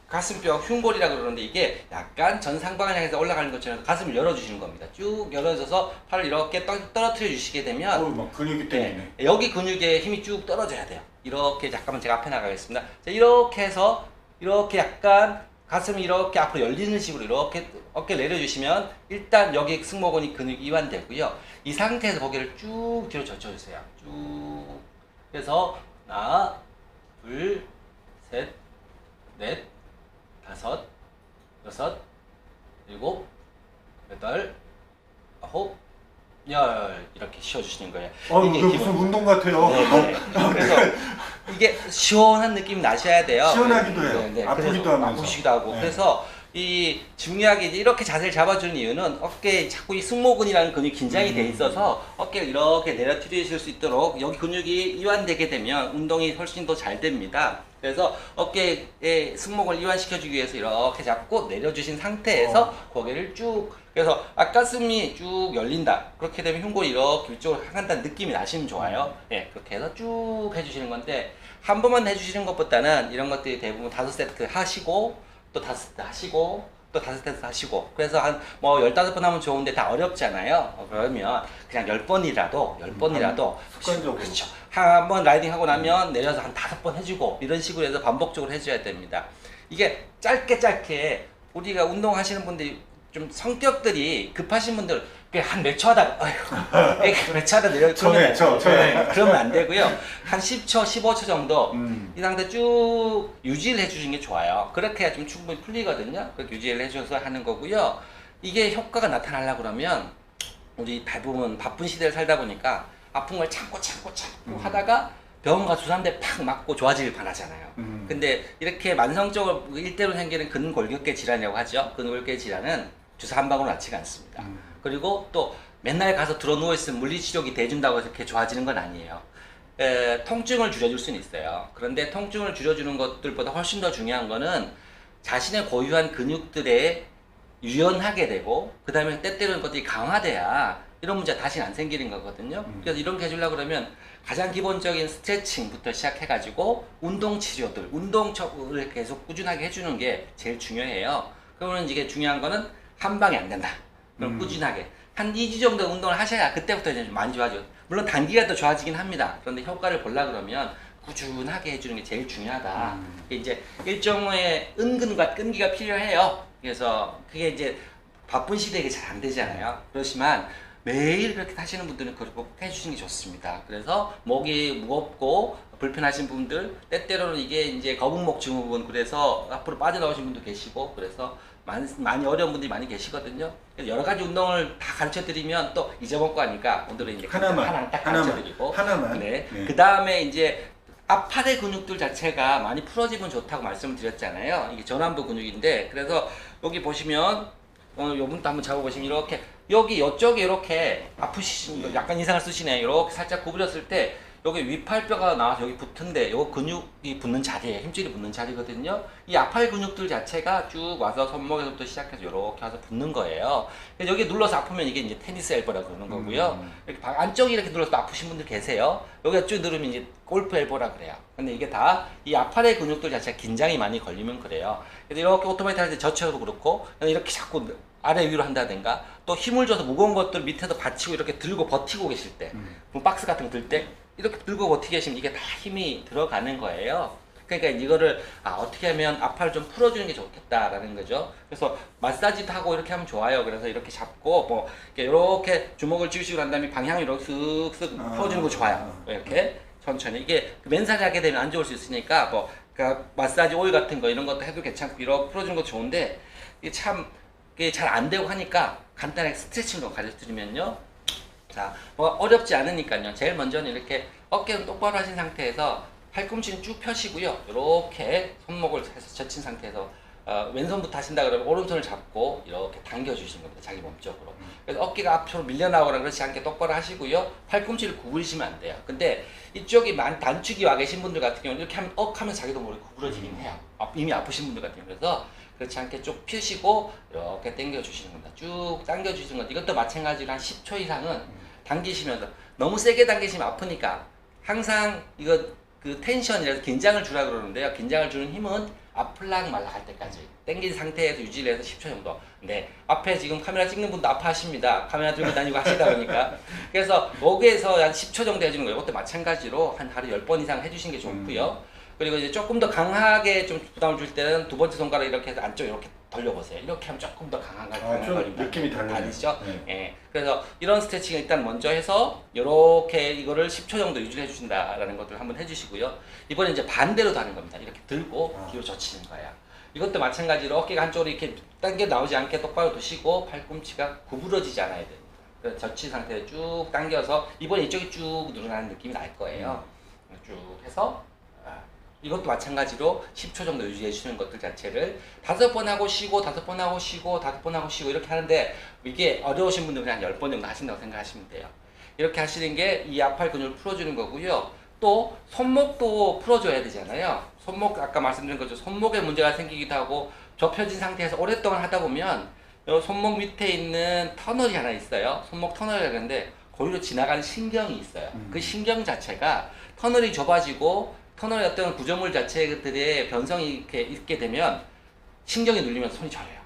가슴뼈 흉골이라 그러는데 이게 약간 전상방을 향해서 올라가는 것처럼 가슴을 열어주시는 겁니다. 쭉 열어줘서 팔을 이렇게 떨어뜨려 주시게 되면 막 근육이 땡기네. 여기 근육에 힘이 쭉 떨어져야 돼요. 이렇게 잠깐만 제가 앞에 나가겠습니다. 자, 이렇게 해서 이렇게 약간 가슴이 이렇게 앞으로 열리는 식으로 이렇게 어깨 내려주시면 일단 여기 승모근이 근육이 이완되고요. 이 상태에서 고개를 쭉 뒤로 젖혀주세요. 쭉. 그래서 하나, 둘, 셋, 넷, 다섯, 여섯, 일곱, 여덟, 아홉, 열 이렇게 쉬어주시는 거예요. 이게 이거 기본- 무슨 운동 같아요. 네. 그래서 이게 시원한 느낌 나셔야 돼요. 시원하기도 해요. 아프기도 그래서 하면서. 아프시기도 하고. 네. 그래서 이 중요하게 이제 이렇게 자세를 잡아주는 이유는 어깨에 자꾸 이 승모근이라는 근육이 긴장이 돼 있어서 어깨를 이렇게 내려뜨리실 수 있도록 여기 근육이 이완되게 되면 운동이 훨씬 더 잘 됩니다. 그래서 어깨에 승모근을 이완시켜주기 위해서 이렇게 잡고 내려주신 상태에서 고개를 쭉, 그래서 앞가슴이 쭉 열린다. 그렇게 되면 흉골이 이렇게 위쪽으로 향한다는 느낌이 나시면 좋아요. 예, 그렇게 해서 쭉 해주시는 건데, 한 번만 해주시는 것보다는 이런 것들이 대부분 5세트 하시고 또 5세트 하시고 또 5세트 하시고, 그래서 한 뭐 15번 하면 좋은데 다 어렵잖아요. 그러면 그냥 10번이라도 습관적으로. 그렇죠. 한 번 라이딩 하고 나면 내려서 한 5번 해주고 이런 식으로 해서 반복적으로 해줘야 됩니다. 이게 짧게 우리가 운동하시는 분들이 좀 성격들이 급하신 분들 그냥 한 몇 초 하다가 몇 초 하다 내려 저네. 그러면 안 되고요. 한 10초, 15초 정도 이 상태 쭉 유지를 해주시는 게 좋아요. 그렇게 해야 좀 충분히 풀리거든요. 그렇게 유지를 해줘서 하는 거고요. 이게 효과가 나타나려고 그러면 우리 대부분 바쁜 시대를 살다 보니까 아픈 걸 참고 하다가 병원 가서 주사 한 대 팍 맞고 좋아지길 바라잖아요. 근데 이렇게 만성적으로 일대로 생기는 근골격계 질환이라고 하죠. 근골격계 질환은 주사 한 방울 낫지가 않습니다. 그리고 또 맨날 가서 들어 누워있으면 물리치료기 대준다고 해서 이렇게 좋아지는 건 아니에요. 통증을 줄여줄 수는 있어요. 그런데 통증을 줄여주는 것들보다 훨씬 더 중요한 거는 자신의 고유한 근육들에 유연하게 되고, 그 다음에 때때로는 것들이 강화돼야 이런 문제가 다시는 안 생기는 거거든요. 그래서 이런 거 해주려고 그러면 가장 기본적인 스트레칭부터 시작해가지고 운동 치료들, 운동을 계속 꾸준하게 해주는 게 제일 중요해요. 그러면 이게 중요한 거는 한 방에 안 된다. 그럼 꾸준하게 한 2주 정도 운동을 하셔야 그때부터 이제 좀 많이 좋아져요. 물론 단기가 더 좋아지긴 합니다. 그런데 효과를 보려 그러면 꾸준하게 해주는 게 제일 중요하다. 이게 이제 일종의 은근과 끈기가 필요해요. 그래서 그게 이제 바쁜 시대에 잘 안 되잖아요. 그렇지만 매일 그렇게 하시는 분들은 그걸 꼭 해주시는 게 좋습니다. 그래서 목이 무겁고 불편하신 분들, 때때로는 이게 이제 거북목 증후군, 그래서 앞으로 빠져나오신 분도 계시고, 그래서 많이 어려운 분들이 많이 계시거든요. 그래서 여러 가지 운동을 다 가르쳐 드리면 또 잊어먹고 하니까 오늘은 이제 하나 딱 가르쳐 드리고, 하나만. 네. 네. 그 다음에 이제 앞팔의 근육들 자체가 많이 풀어지면 좋다고 말씀을 드렸잖아요. 이게 전완부 근육인데, 그래서 여기 보시면 오늘 요분도 한번 잡아보시면 이렇게 여기 이쪽에 이렇게 아프시신, 약간 인상을 쓰시네. 이렇게 살짝 구부렸을 때 여기 위팔뼈가 나와서 여기 붙은데 요 근육이 붙는 자리에, 힘줄이 붙는 자리거든요. 이 앞팔 근육들 자체가 쭉 와서 손목에서부터 시작해서 이렇게 와서 붙는 거예요. 그래서 여기 눌러서 아프면 이게 이제 테니스 엘보라고 그러는 거고요. 이렇게 안쪽이 이렇게 눌러서 아프신 분들 계세요. 여기가 쭉 누르면 이제 골프 엘보라 그래요. 근데 이게 다 이 앞팔의 근육들 자체가 긴장이 많이 걸리면 그래요. 그래서 이렇게 오토마틱 할 때 저체도 그렇고 이렇게 자꾸 아래 위로 한다든가, 또 힘을 줘서 무거운 것들 밑에서 받치고 이렇게 들고 버티고 계실 때, 박스 같은 거 들 때 이렇게 들고 버티고 계시면 이게 다 힘이 들어가는 거예요. 그러니까 이거를 어떻게 하면 앞팔을 좀 풀어주는 게 좋겠다라는 거죠. 그래서 마사지도 하고 이렇게 하면 좋아요. 그래서 이렇게 잡고 뭐 이렇게 주먹을 쥐시고 난 다음에 방향을 이렇게 쓱쓱 풀어주는 거 좋아요. 이렇게 천천히. 이게 맨살에 하게 되면 안 좋을 수 있으니까 뭐 그러니까 마사지 오일 같은 거 이런 것도 해도 괜찮고 이렇게 풀어주는 것도 좋은데, 이게 참 이게 잘 안 되고 하니까 간단하게 스트레칭으로 가르쳐 드리면요. 자, 뭐 어렵지 않으니까요. 제일 먼저는 이렇게 어깨는 똑바로 하신 상태에서 팔꿈치는 쭉 펴시고요. 이렇게 손목을 해서 젖힌 상태에서 왼손부터 하신다 그러면 오른손을 잡고 이렇게 당겨주시는 겁니다. 자기 몸쪽으로. 그래서 어깨가 앞으로 밀려나오거나 그렇지 않게 똑바로 하시고요. 팔꿈치를 구부리시면 안 돼요. 근데 이쪽이 단축이 와 계신 분들 같은 경우는 이렇게 하면 하면 자기도 모르게 구부러지긴 해요. 이미 아프신 분들 같은 경우. 그래서 그렇지 않게 쭉 펴시고 이렇게 당겨 주시는 겁니다. 쭉 당겨 주시는 것. 이것도 마찬가지로 한 10초 이상은 당기시면서, 너무 세게 당기시면 아프니까 항상 이거 그 텐션이라서 긴장을 주라 그러는데요. 긴장을 주는 힘은 아플랑 말라 할 때까지 당긴 상태에서 유지를 해서 10초 정도. 근데 앞에 지금 카메라 찍는 분도 아파하십니다. 카메라 들고 다니고 하시다 보니까. 그래서 목에서 한 10초 정도 해주는 거예요. 이것도 마찬가지로 한 하루 10번 이상 해주시는 게 좋고요. 그리고 이제 조금 더 강하게 좀 부담을 줄 때는 두 번째 손가락 이렇게 해서 안쪽 이렇게 돌려보세요. 이렇게 하면 조금 더 강한 좀 걸립니다. 느낌이 다르네요. 다르죠? 네. 예. 그래서 이런 스트레칭 일단 먼저 해서 이렇게 이거를 10초 정도 유지를 해주신다라는 것들 한번 해주시고요. 이번에 이제 반대로도 하는 겁니다. 이렇게 들고 뒤로 젖히는 거예요. 이것도 마찬가지로 어깨가 한쪽으로 이렇게 당겨 나오지 않게 똑바로 두시고 팔꿈치가 구부러지지 않아야 됩니다. 그래서 젖힌 상태로 쭉 당겨서 이번에 이쪽이 쭉 늘어나는 느낌이 날 거예요. 쭉 해서 이것도 마찬가지로 10초 정도 유지해 주시는 것들 자체를 5번 하고 쉬고 5번 하고 쉬고 5번 하고 쉬고 이렇게 하는데 이게 어려우신 분들은 한 10번 정도 하신다고 생각하시면 돼요. 이렇게 하시는 게 이 앞팔 근육을 풀어주는 거고요. 또 손목도 풀어줘야 되잖아요. 손목 아까 말씀드린 것처럼 손목에 문제가 생기기도 하고 접혀진 상태에서 오랫동안 하다 보면 요 손목 밑에 있는 터널이 하나 있어요. 손목 터널이라고 하는데 거기로 지나가는 신경이 있어요. 그 신경 자체가 터널이 좁아지고 터널의 어떤 구조물 자체들의 변성이 이렇게 있게 되면 신경이 눌리면서 손이 저려요.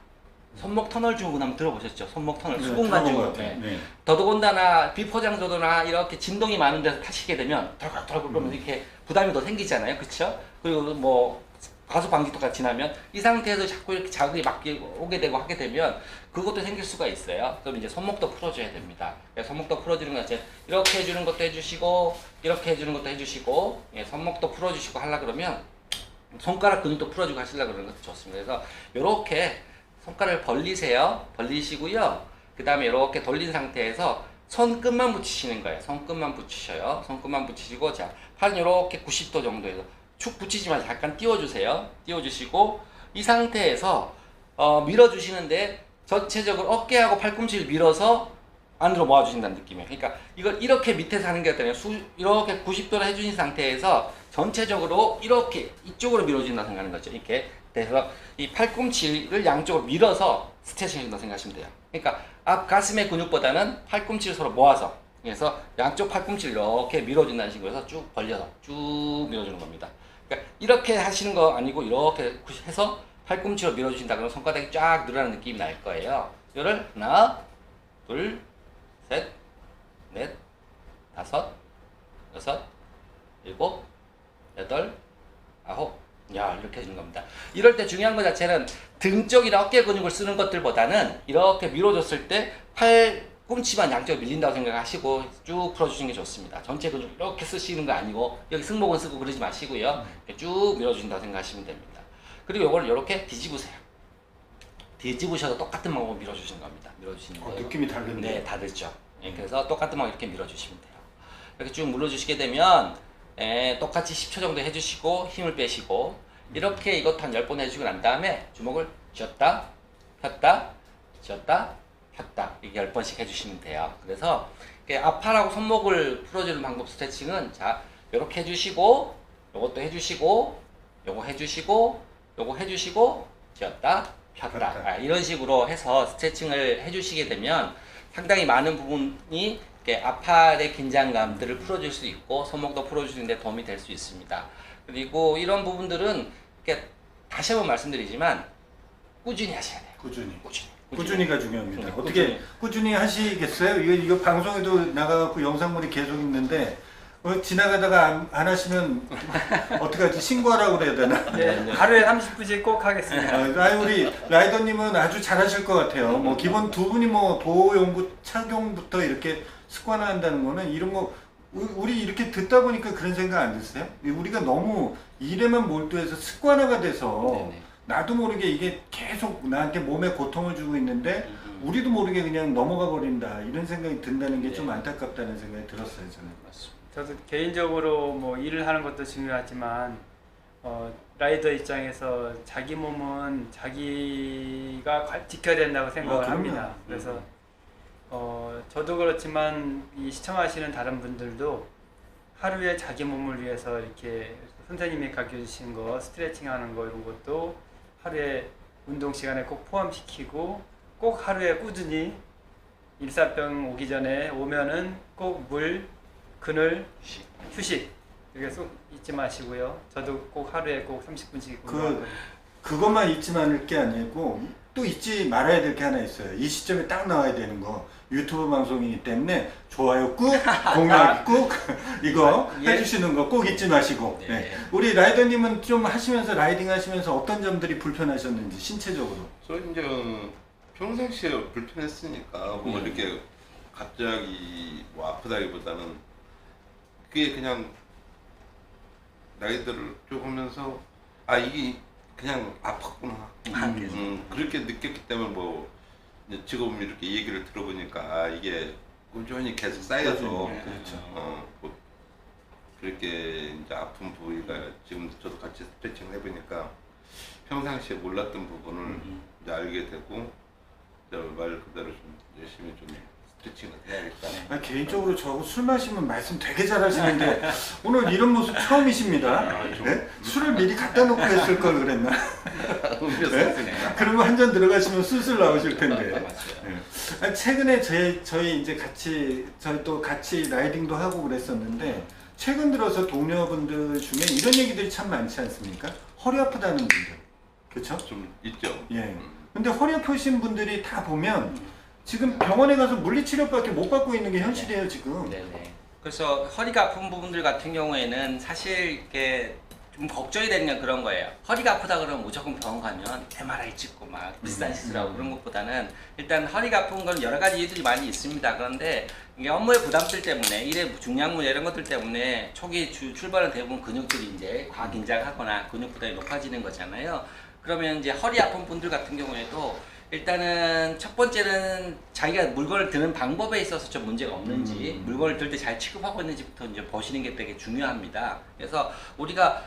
손목 터널 증후군 한번 들어보셨죠? 손목 터널, 수분관 증후군. 네. 더더군다나 비포장도나 이렇게 진동이 많은 데서 타시게 되면 덜컥덜컥 그러면 이렇게 부담이 더 생기잖아요. 그렇죠? 그리고 뭐 과소방지턱가 지나면 이 상태에서 자꾸 이렇게 자극이 오게 되고 하게 되면 그것도 생길 수가 있어요. 그럼 이제 손목도 풀어줘야 됩니다. 손목도 풀어주는 거 자체 이렇게 해주는 것도 해주시고 이렇게 해주는 것도 해주시고 손목도 풀어주시고 하려 그러면 손가락 근육도 풀어주고 하시려고 그러는 것도 좋습니다. 그래서 이렇게 손가락을 벌리세요. 벌리시고요. 그 다음에 이렇게 돌린 상태에서 손끝만 붙이시는 거예요. 손끝만 붙이셔요. 손끝만 붙이시고 자 팔은 이렇게 90도 정도에서 축 붙이지 말고 잠깐 띄워주세요. 띄워주시고 이 상태에서 밀어주시는데 전체적으로 어깨하고 팔꿈치를 밀어서 안으로 모아주신다는 느낌이에요. 그러니까 이걸 이렇게 밑에서 하는 게 어떠냐 이렇게 90도로 해주신 상태에서 전체적으로 이렇게 이쪽으로 밀어준다고 생각하는 거죠. 이렇게 그래서 이 팔꿈치를 양쪽으로 밀어서 스트레칭 해준다고 생각하시면 돼요. 그러니까 앞 가슴의 근육보다는 팔꿈치를 서로 모아서 그래서 양쪽 팔꿈치를 이렇게 밀어준다는 식으로 해서 쭉 벌려서 쭉 밀어주는 겁니다. 그러니까 이렇게 하시는 거 아니고 이렇게 해서 팔꿈치로 밀어주신다 그러면 손바닥이 쫙 늘어나는 느낌이 날 거예요. 이거를 하나, 둘, 셋, 넷, 다섯, 여섯, 일곱, 여덟, 아홉. 이렇게 해주는 겁니다. 이럴 때 중요한 것 자체는 등 쪽이나 어깨 근육을 쓰는 것들보다는 이렇게 밀어줬을 때 팔꿈치만 양쪽으로 밀린다고 생각하시고 쭉 풀어주시는 게 좋습니다. 전체 근육 이렇게 쓰시는 거 아니고 여기 승모근 쓰고 그러지 마시고요. 쭉 밀어주신다고 생각하시면 됩니다. 그리고 이걸 이렇게 뒤집으세요. 뒤집으셔서 똑같은 방법으로 밀어주시는 겁니다. 밀어주시는 거예요. 느낌이 다른데. 네, 다르죠. 그래서 똑같은 방법 이렇게 밀어주시면 돼요. 이렇게 쭉 눌러주시게 되면 똑같이 10초 정도 해주시고 힘을 빼시고 이렇게 이것도 한 10번 해주고 난 다음에 주먹을 쥐었다 폈다 쥐었다 폈다 이게 10번씩 해주시면 돼요. 그래서 앞팔하고 손목을 풀어주는 방법 스트레칭은 자 이렇게 해주시고 요것도 해주시고 요거 해주시고 요거 해주시고 쥐었다 폈다 이런 식으로 해서 스트레칭을 해주시게 되면 상당히 많은 부분이 앞팔의 긴장감들을 풀어줄 수 있고 손목도 풀어주는 데 도움이 될 수 있습니다. 그리고 이런 부분들은 다시 한번 말씀드리지만 꾸준히 하셔야 돼요. 꾸준히가 중요합니다. 어떻게 꾸준히 하시겠어요? 이거 방송에도 나가갖고 영상물이 계속 있는데 지나가다가 안 하시면 어떡하지? 신고하라고 그래야 되나? 네, 하루에 30분씩 꼭 하겠습니다. 우리 라이더님은 아주 잘하실 것 같아요. 뭐 기본 두 분이 뭐 보호용구 착용부터 이렇게 습관화한다는 거는 이런 거 우리 이렇게 듣다 보니까 그런 생각 안 드세요? 우리가 너무 일에만 몰두해서 습관화가 돼서 네네. 나도 모르게 이게 계속 나한테 몸에 고통을 주고 있는데 우리도 모르게 그냥 넘어가 버린다 이런 생각이 든다는 게 좀 안타깝다는 생각이 들었어요. 저는. 맞습니다. 저도 개인적으로 뭐 일을 하는 것도 중요하지만 라이더 입장에서 자기 몸은 자기가 지켜야 된다고 생각을 그럼요. 합니다. 그래서 저도 그렇지만 이 시청하시는 다른 분들도 하루에 자기 몸을 위해서 이렇게 선생님이 가르쳐주신 거 스트레칭 하는 거 이런 것도 하루에 운동 시간에 꼭 포함시키고 꼭 하루에 꾸준히 일사병 오기 전에 오면은 꼭 물, 그늘, 휴식 이게 쏙 잊지 마시고요. 저도 꼭 하루에 꼭 30분씩 운동하거든요. 그것만 잊지 말을 게 아니고 또 잊지 말아야 될 게 하나 있어요. 이 시점에 딱 나와야 되는 거. 유튜브 방송이기 때문에 좋아요 꾹, 공유하기 꾹 이거 예. 해주시는 거 꼭 잊지 마시고. 네. 네. 우리 라이더님은 좀 하시면서 라이딩 하시면서 어떤 점들이 불편하셨는지 신체적으로. 저 이제 평상시에 불편했으니까 뭐 이렇게 갑자기 뭐 아프다기보다는 그게 그냥 나이들을 쭉 하면서 아 이게 그냥 아팠구나. 그렇게 느꼈기 때문에 뭐 이제 지금 이렇게 얘기를 들어보니까 아 이게 꾸준히 계속 쌓여서 그렇죠. 뭐 그렇게 이제 아픈 부위가 지금 저도 같이 스트레칭 해보니까 평상시에 몰랐던 부분을 이제 알게 되고 이제 말 그대로 좀 열심히 좀 스트레칭을 해야겠다. 아, 개인적으로 저하고 술 마시면 말씀 되게 잘하시는데 오늘 이런 모습 처음이십니다. 네? 술을 미리 갖다 놓고 했을 걸 그랬나? 네? 그러면 한 잔 들어가시면 술술 나오실 텐데. 맞아요. 네. 아니, 최근에 저희 이제 저희 또 같이 라이딩도 하고 그랬었는데 최근 들어서 동료분들 중에 이런 얘기들이 참 많지 않습니까? 허리 아프다는 분들, 그렇죠? 좀 있죠. 예. 근데 허리 아프신 분들이 다 보면 지금 병원에 가서 물리치료밖에 못 받고 있는 게 현실이에요 지금. 네네. 그래서 허리가 아픈 부분들 같은 경우에는 사실 이게 좀 걱정이 되는 건 그런 거예요. 허리가 아프다 그러면 무조건 병원 가면 MRI 찍고 막 비싼 시술하고 그런 것보다는 일단 허리가 아픈 건 여러 가지 이유들이 많이 있습니다. 그런데 이게 업무의 부담들 때문에 일의 중량무 이런 것들 때문에 초기 출발은 대부분 근육들이 이제 과긴장하거나 근육 부담이 높아지는 거잖아요. 그러면 이제 허리 아픈 분들 같은 경우에도 일단은 첫 번째는 자기가 물건을 드는 방법에 있어서 좀 문제가 없는지 물건을 들 때 잘 취급하고 있는지부터 이제 보시는 게 되게 중요합니다. 그래서 우리가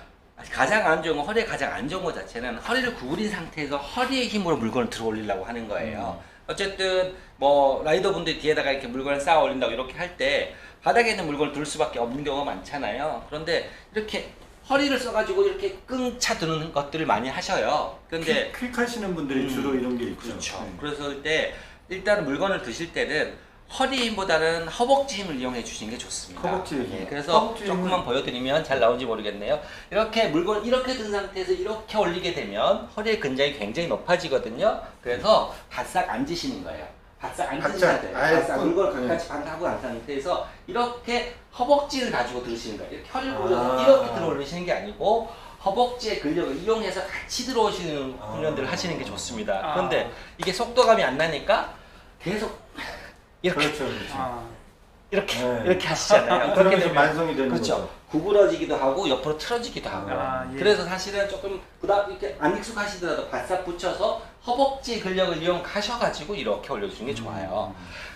가장 안 좋은 거, 허리에 가장 안 좋은 것 자체는 허리를 구부린 상태에서 허리의 힘으로 물건을 들어 올리려고 하는 거예요. 어쨌든 뭐 라이더분들이 뒤에다가 이렇게 물건을 쌓아 올린다고 이렇게 할 때 바닥에 있는 물건을 들 수밖에 없는 경우가 많잖아요. 그런데 이렇게 허리를 써가지고 이렇게 끙차 드는 것들을 많이 하셔요. 그런데 퀵 하시는 분들이 주로 이런 게 있죠. 그렇죠. 네. 그래서 때 일단 물건을 드실 때는 허리 힘보다는 허벅지 힘을 이용해 주시는 게 좋습니다. 허벅지 힘. 예, 그래서 허벅지 힘은- 조금만 보여드리면 잘 나오는지 모르겠네요. 이렇게 물건을 이렇게 든 상태에서 이렇게 올리게 되면 허리의 근장이 굉장히 높아지거든요. 그래서 바싹 앉으시는 거예요. 바싹 앉으셔야 돼요. 아예 바싹 물건을 네. 가까이 반하고 안 상태에서 이렇게 허벅지를 가지고 들으시는 거예요. 이렇게 허리를 올려서 아. 이렇게 들어 올리시는 게 아니고 허벅지의 근력을 이용해서 같이 들어오시는 훈련들을 하시는 게 좋습니다. 그런데 이게 속도감이 안 나니까 계속 이렇게 그렇죠, 그렇죠. 아, 이렇게 네. 이렇게 하시잖아요. 그렇게 그러면서 되면 만성이 되는 그렇죠. 거죠. 구부러지기도 하고 옆으로 틀어지기도 하고. 아, 예. 그래서 사실은 조금 부담 이렇게 안 익숙하시더라도 바싹 붙여서 허벅지 근력을 이용하셔가지고 이렇게 올려주는 게 좋아요.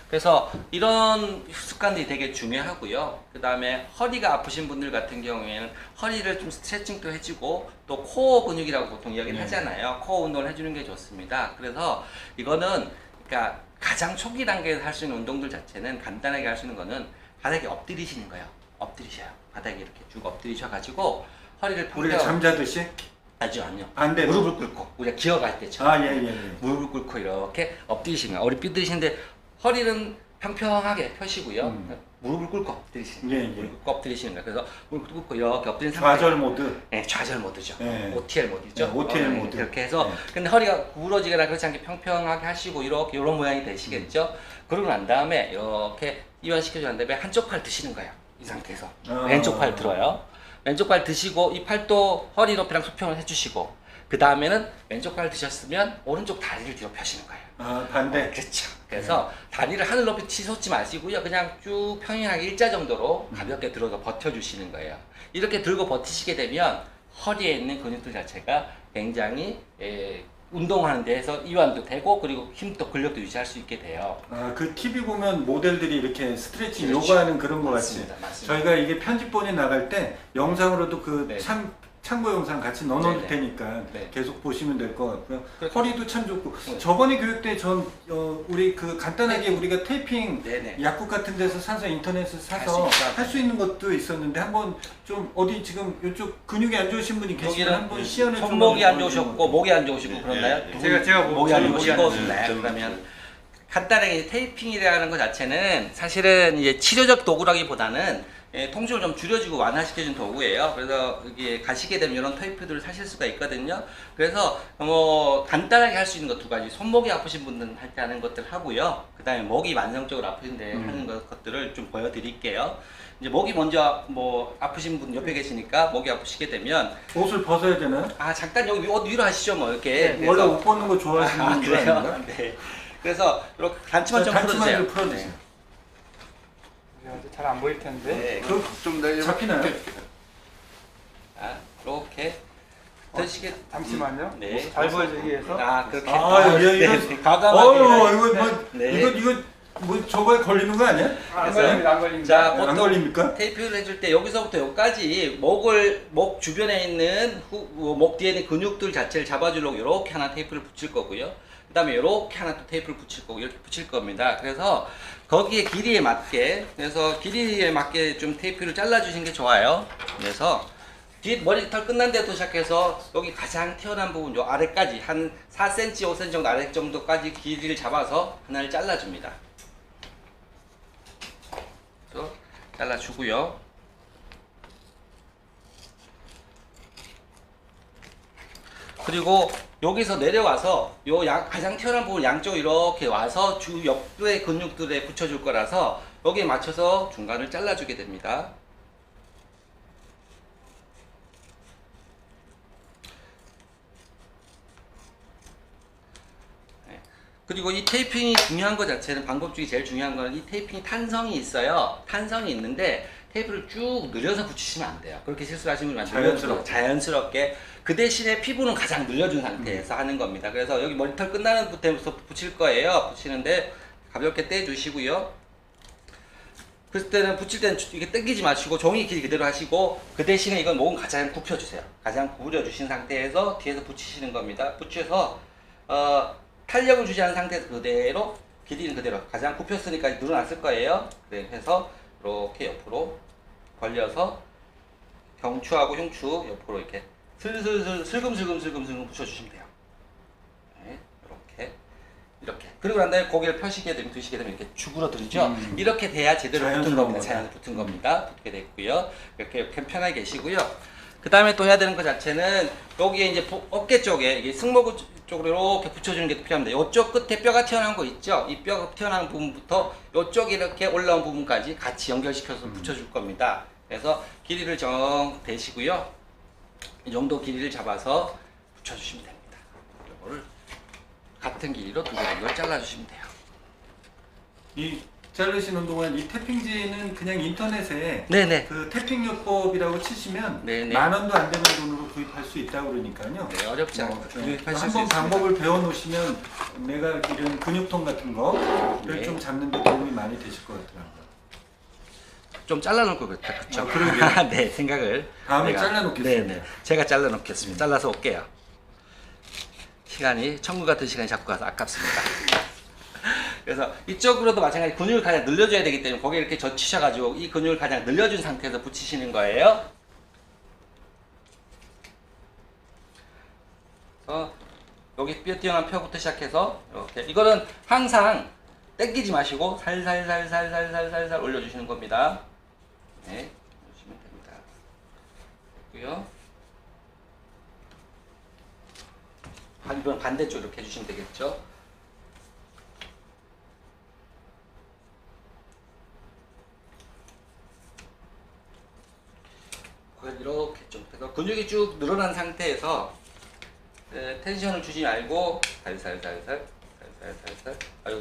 그래서 이런 습관들이 되게 중요하고요. 그 다음에 허리가 아프신 분들 같은 경우에는 허리를 좀 스트레칭도 해주고 또 코어 근육이라고 보통 이야기를 하잖아요. 코어 운동을 해주는 게 좋습니다. 그래서 이거는 그러니까 가장 초기 단계에서 할 수 있는 운동들 자체는 간단하게 할 수 있는 거는 바닥에 엎드리시는 거예요. 엎드리셔요. 바닥에 이렇게 쭉 엎드리셔가지고 허리를 우리가 평평 잠자듯이 아니요. 반대로. 무릎을 꿇고 우리가 기어갈 때처럼 아, 예, 예, 예. 무릎을 꿇고 이렇게 엎드리시는 거예요. 어리 삐드리시는데 허리는 평평하게 펴시고요. 무릎을 꿇고 엎드리시는 거예요. 예, 예. 무릎 꿇고 엎드리시는 거예요. 그래서 무릎 꿇고 이렇게 엎드린 상태. 좌절 모드. 네, 좌절 모드죠. 네. OTL 모드죠. 네, OTL 모드. 이렇게 해서 네. 근데 허리가 구부러지거나 그렇지 않게 평평하게 하시고 이렇게 이런 모양이 되시겠죠. 그러고 난 다음에 이렇게 이완시켜준 다음에 한쪽 팔 드시는 거예요. 이 상태에서 아. 왼쪽 팔 들어요. 왼쪽 팔 드시고 이 팔도 허리 높이랑 수평을 해주시고 그 다음에는 왼쪽 팔 드셨으면 오른쪽 다리를 뒤로 펴시는 거예요. 아, 반대. 그렇죠. 그래서 다리를 하늘 높이 치솟지 마시고요. 그냥 쭉 평행하게 일자 정도로 가볍게 들어서 버텨주시는 거예요. 이렇게 들고 버티시게 되면 허리에 있는 근육들 자체가 굉장히 운동하는 데에서 이완도 되고 그리고 힘도 근력도 유지할 수 있게 돼요. 아, 그 TV 보면 모델들이 이렇게 스트레칭 그렇죠. 요가하는 그런 거 같이. 맞습니다. 맞습니다. 저희가 이게 편집본에 나갈 때 영상으로도 그 네. 참고 영상 같이 넣어놓을 네, 네. 테니까 네. 계속 보시면 될 것 같고요. 그렇죠. 허리도 참 좋고. 네. 저번에 교육 때 우리 그 간단하게 네. 우리가 테이핑 네네. 약국 같은 데서 사서 인터넷에서 할 사서 수 있다. 할 수 있는 것도 있었는데 한번 좀 어디 지금 이쪽 근육이 안 좋으신 분이 계시면 여기는 한번 시연을 좀 손목이 안 한번 좋으셨고 목이 안 좋으시고 그런가요? 예, 예. 제가 목이 안 목이 좋으시고 안 좋으시고. 네, 그러면 간단하게 테이핑이라는 것 자체는 사실은 이제 치료적 도구라기보다는 통증을 좀 줄여주고 완화시켜준 도구예요. 그래서 이게 가시게 되면 이런 테이프들을 사실 수가 있거든요. 그래서 뭐 간단하게 할 수 있는 것 두 가지, 손목이 아프신 분들은 할 때 하는 것들 하고요. 그 다음에 목이 만성적으로 아픈데 하는 것들을 좀 보여드릴게요. 이제 목이 먼저 뭐 아프신 분 옆에 계시니까 목이 아프시게 되면 옷을 벗어야 되나요? 잠깐 여기 옷 위로 하시죠 뭐 이렇게. 원래 옷 벗는 거 좋아하시는 분 그래요? 아닌가? 네. 그래서 이렇게 단추만 좀 풀어주세요. 단추만 좀 풀어주세요. 잘 안 보일 텐데. 네. 좀 내려. 잡히나요? 이렇게 드시게. 잠시만요. 네. 잘 보여주기 위해서. 그렇게. 이거 과감하게. 이거 뭐 저거에 걸리는 거 아니야? 안 그래서- 걸립니다. 안 걸립니다. 자, 안 보통 걸립니까? 테이프를 해줄 때 여기서부터 여기까지 목 주변에 있는 목 뒤에 있는 근육들 자체를 잡아주려고 이렇게 하나 테이프를 붙일 거고요. 그 다음에 이렇게 하나 또 테이프를 붙일 거고 이렇게 붙일 겁니다. 그래서 거기에 길이에 맞게, 그래서 길이에 맞게 좀 테이프를 잘라주시는 게 좋아요. 그래서 뒤 머리털 끝난 데부터 시작해서 여기 가장 튀어나온 부분 요 아래까지 한 4cm, 5cm 정도 아래 정도까지 길이를 잡아서 하나를 잘라줍니다. 잘라주고요. 그리고 여기서 내려와서 요 가장 튀어나온 부분 양쪽 이렇게 와서 주 옆의 근육들에 붙여줄 거라서 여기에 맞춰서 중간을 잘라주게 됩니다. 그리고 이 테이핑이 중요한 것 자체는, 방법 중에 제일 중요한 거는 이 테이핑이 탄성이 있어요. 탄성이 있는데 테이프를 쭉 늘려서 붙이시면 안 돼요. 그렇게 실수하시는 분이 많아요. 자연스럽게. 그 대신에 피부는 가장 늘려준 상태에서 하는 겁니다. 그래서 여기 머리털 끝나는 부터부터 붙일 거예요. 붙이는데 가볍게 떼주시고요. 그럴 때는 붙일 때는 이게 당기지 마시고 종이 길이 그대로 하시고, 그 대신에 이건 목은 가장 굽혀주세요. 가장 구부려주신 상태에서 뒤에서 붙이시는 겁니다. 붙여서 탄력을 주지 않은 상태에서 그대로, 길이는 그대로 가장 굽혔으니까 늘어났을 거예요. 그래서 이렇게 옆으로 벌려서 경추하고 흉추 옆으로 이렇게 슬금슬금 붙여주시면 돼요. 네, 이렇게. 그리고 난 다음에 고개를 펴시게 되면, 드시게 되면 이렇게 주그러들죠. 이렇게 돼야 제대로 붙은 겁니다. 자연스럽게 붙은 겁니다. 붙게 됐고요. 이렇게 편하게 계시고요. 그 다음에 또 해야 되는 것 자체는 여기에 이제 어깨 쪽에, 이게 승모근 쪽으로 이렇게 붙여주는 게 필요합니다. 이쪽 끝에 뼈가 튀어나온 거 있죠? 이 뼈가 튀어나온 부분부터 이쪽에 이렇게 올라온 부분까지 같이 연결시켜서 붙여줄 겁니다. 그래서 길이를 대시고요. 이 정도 길이를 잡아서 붙여주시면 됩니다. 이거를 같은 길이로 두개를 잘라주시면 돼요. 이 자르시는 동안 이 태핑지는 그냥 인터넷에 네네. 그 태핑요법이라고 치시면 네네. 10,000원도 안 되는 돈으로 구입할 수 있다고 그러니까요. 네, 어렵지 않고 구입하실 수 한번 있습니다. 방법을 배워 놓으시면 내가 기른 근육통 같은 거를 네. 좀 잡는 데 도움이 많이 되실 것 같더라고요. 좀 잘라놓을 것 같아, 그쵸? 그러게요. 네, 생각을. 다음에 잘라놓겠습니다. 네네. 제가 잘라놓겠습니다. 잘라서 올게요. 시간이, 천국 같은 시간이 자꾸 가서 아깝습니다. 그래서 이쪽으로도 마찬가지 근육을 가장 늘려줘야 되기 때문에 거기에 이렇게 젖히셔가지고 이 근육을 가장 늘려준 상태에서 붙이시는 거예요. 여기 뼈 튀어나온 뼈부터 시작해서 이렇게, 이거는 항상 당기지 마시고 살살살살살살살 올려주시는 겁니다. 네, 올려주시면 됩니다. 됐고요. 이번 반대쪽 이렇게 해주시면 되겠죠. 이렇게 좀 근육이 쭉 늘어난 상태에서 텐션을 주지 말고 살살살살.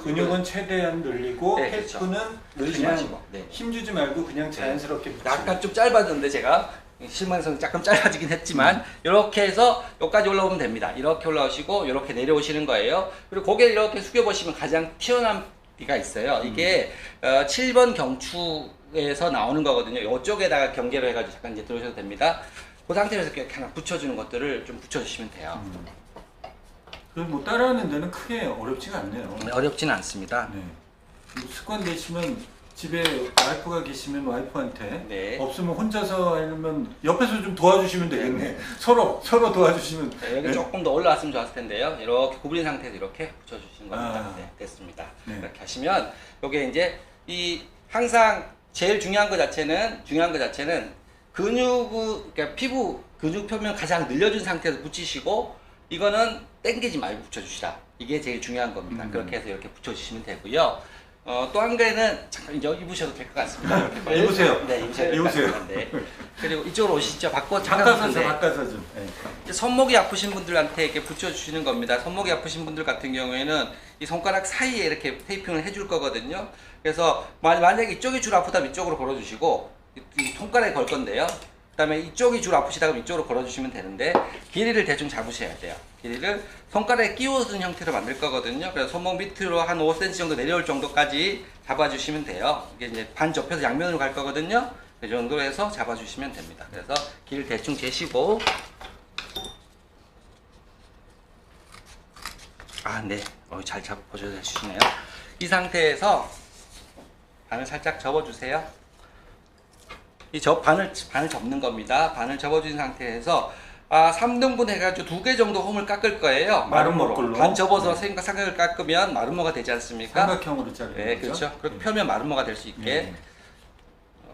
근육은 최대한 늘리고 네, 그렇죠. 테이프는 늘리지 그냥 마시고. 네. 힘주지 말고 그냥 자연스럽게 붙이고. 약간 좀 짧아졌는데 제가 실망성 조금 짧아지긴 했지만 이렇게 해서 여기까지 올라오면 됩니다. 이렇게 올라오시고 이렇게 내려오시는 거예요. 그리고 고개를 이렇게 숙여 보시면 가장 튀어나온 데가 있어요. 이게 7번 경추에서 나오는 거거든요. 이쪽에다가 경계로 해가지고 잠깐 이제 들어오셔도 됩니다. 그 상태에서 이렇게 하나 붙여주는 것들을 좀 붙여주시면 돼요. 그리고 뭐 따라하는 데는 크게 어렵지가 않네요. 어렵지는 않습니다. 네. 뭐 습관 되시면 집에 와이프가 계시면 와이프한테, 네. 없으면 혼자서 하면 옆에서 좀 도와주시면 되겠네. 서로 도와주시면. 네, 여기 네? 조금 더 올라왔으면 좋았을 텐데요. 이렇게 구부린 상태에서 이렇게 붙여주시는 겁니다. 아. 네, 됐습니다. 네. 이렇게 하시면 요게 이제 이 항상 제일 중요한 것 자체는 그러니까 피부 근육 표면 가장 늘려준 상태에서 붙이시고 이거는 당기지 말고 붙여주시라. 이게 제일 중요한 겁니다. 그렇게 해서 이렇게 붙여주시면 되고요. 또 한 가지는 잠깐 이제 입으셔도 될 것 같습니다. 입으세요. 네, 입으셔도 될 것 같은데. 그리고 이쪽으로 오시죠. 바꿔서 좀. 네. 이제 손목이 아프신 분들한테 이렇게 붙여주시는 겁니다. 손목이 아프신 분들 같은 경우에는 이 손가락 사이에 이렇게 테이핑을 해줄 거거든요. 그래서 만약에 이쪽이 줄 아프다면 이쪽으로 걸어주시고 이 손가락에 걸 건데요. 그 다음에 이쪽이 줄 아프시다 그러면 이쪽으로 걸어주시면 되는데 길이를 대충 잡으셔야 돼요. 길이를 손가락에 끼워둔 형태로 만들 거거든요. 그래서 손목 밑으로 한 5cm 정도 내려올 정도까지 잡아주시면 돼요. 이게 이제 반 접혀서 양면으로 갈 거거든요. 그 정도로 해서 잡아주시면 됩니다. 그래서 길을 대충 재시고 네. 잘 잡아주시네요. 이 상태에서 반을 살짝 접어주세요. 반을 접는 겁니다. 반을 접어준 상태에서 3등분 해가지고 2개 정도 홈을 깎을 거예요. 마름모로. 반 접어서 삼각을 깎으면 마름모가 되지 않습니까? 삼각형으로 자르는 네, 거죠? 그렇죠. 그렇게 표면 마름모가 될 수 있게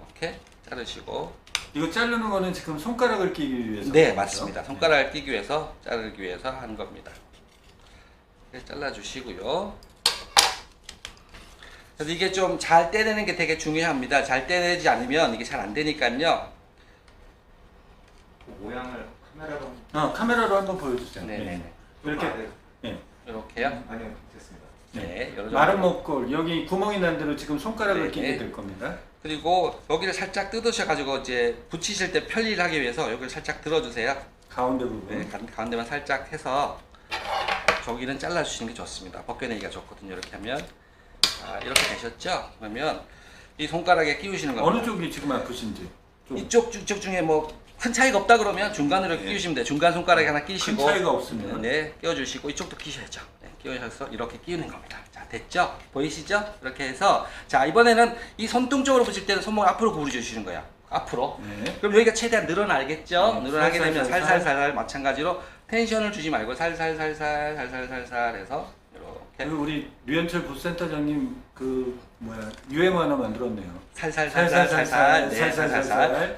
이렇게 자르시고. 이거 자르는 거는 지금 손가락을 끼기 위해서. 네, 맞습니다. 손가락을 끼기 위해서 자르기 위해서 하는 겁니다. 이렇게 잘라주시고요. 그래서 이게 좀 잘 떼내는 게 되게 중요합니다. 잘 떼내지 않으면 이게 잘 안 되니까요. 모양을 카메라로 카메라로 한번 보여주세요. 네네네. 이렇게. 네. 이렇게요. 아니요, 됐습니다. 네, 여러 마른 목골 여기 구멍이 난 대로 지금 손가락을 네, 끼게 네. 될 겁니다. 그리고 여기를 살짝 뜯으셔가지고 이제 붙이실 때 편리를 하기 위해서 여기를 살짝 들어주세요. 가운데 부분. 네, 가운데만 살짝 해서 저기는 잘라주시는 게 좋습니다. 벗겨내기가 좋거든요. 이렇게 하면 이렇게 되셨죠? 그러면 이 손가락에 끼우시는 겁니다. 어느 쪽이 지금 아프신지. 좀 이쪽 중에 뭐 큰 차이가 없다 그러면 중간으로 네. 끼우시면 돼요. 중간 손가락에 하나 끼시고 큰 차이가 없으면. 네, 끼워주시고 이쪽도 끼셔야죠. 네, 끼우셔서 이렇게 끼우는 겁니다. 자, 됐죠? 보이시죠? 이렇게 해서 자, 이번에는 이 손등 쪽으로 붙일 때는 손목을 앞으로 구부려 주시는 거예요. 앞으로. 네. 그럼 여기가 최대한 늘어나겠죠? 네, 늘어나게 되면 살살살살. 살살살살 마찬가지로 텐션을 주지 말고 살살살살 해서 이렇게 그리고 우리 류현철 부센터장님 유행어 하나 만들었네요. 살살살살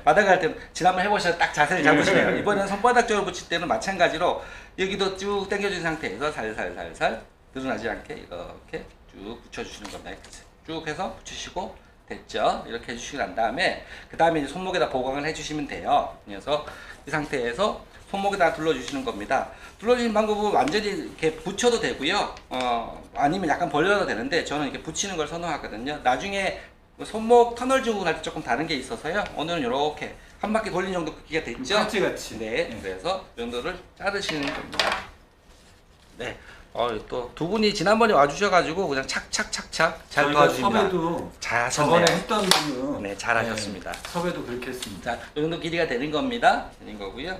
바닥 갈 때 지난번 해보셔서 딱 자세를 잡으시네요. 이번엔 손바닥 쪽으로 붙일 때는 마찬가지로 여기도 쭉 당겨준 상태에서 살살살살 늘어나지 않게 이렇게 쭉 붙여주시는 겁니다. 쭉 해서 붙이시고 됐죠? 이렇게 해주시고 난 다음에 그 다음에 이제 손목에다 보강을 해주시면 돼요. 그래서 이 상태에서 손목에다 둘러주시는 겁니다. 둘러주는 방법은 완전히 이렇게 붙여도 되고요. 아니면 약간 벌려도 되는데 저는 이렇게 붙이는 걸 선호하거든요. 나중에 손목 터널 증후군 할 때 조금 다른 게 있어서요. 오늘은 이렇게 한 바퀴 돌린 정도 굵기가 됐죠? 팔찌같이. 네, 그래서 이 정도를 자르시는 겁니다. 네. 또 두 분이 지난번에 와주셔가지고 그냥 착착착착 잘 저희가 도와주십니다. 섭외도 잘하셨네요. 저번에 했던 분은 네, 잘하셨습니다. 섭외도 그렇게 했습니다. 자, 이 정도 길이가 되는 겁니다. 되는 거고요.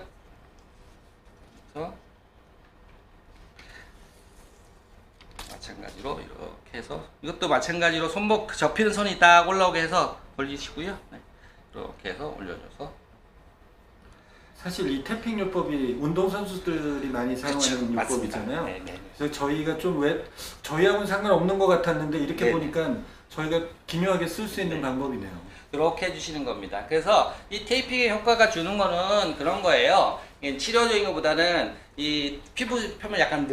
그래서 마찬가지로 이렇게 해서 이것도 마찬가지로 손목 접히는 선이 딱 올라오게 해서 벌리시고요. 네. 이렇게 해서 올려줘서 사실 이 태핑 요법이 운동선수들이 많이 사용하는 요법이잖아요. 네, 네. 그래서 저희가 좀 저희하고는 상관없는 것 같았는데 이렇게 네. 보니까 저희가 기묘하게 쓸 수 있는 방법이네요. 이렇게 해주시는 겁니다. 그래서 이 테이핑의 효과가 주는 거는 그런 거예요. 이게 치료적인 것보다는 이 피부 표면 약간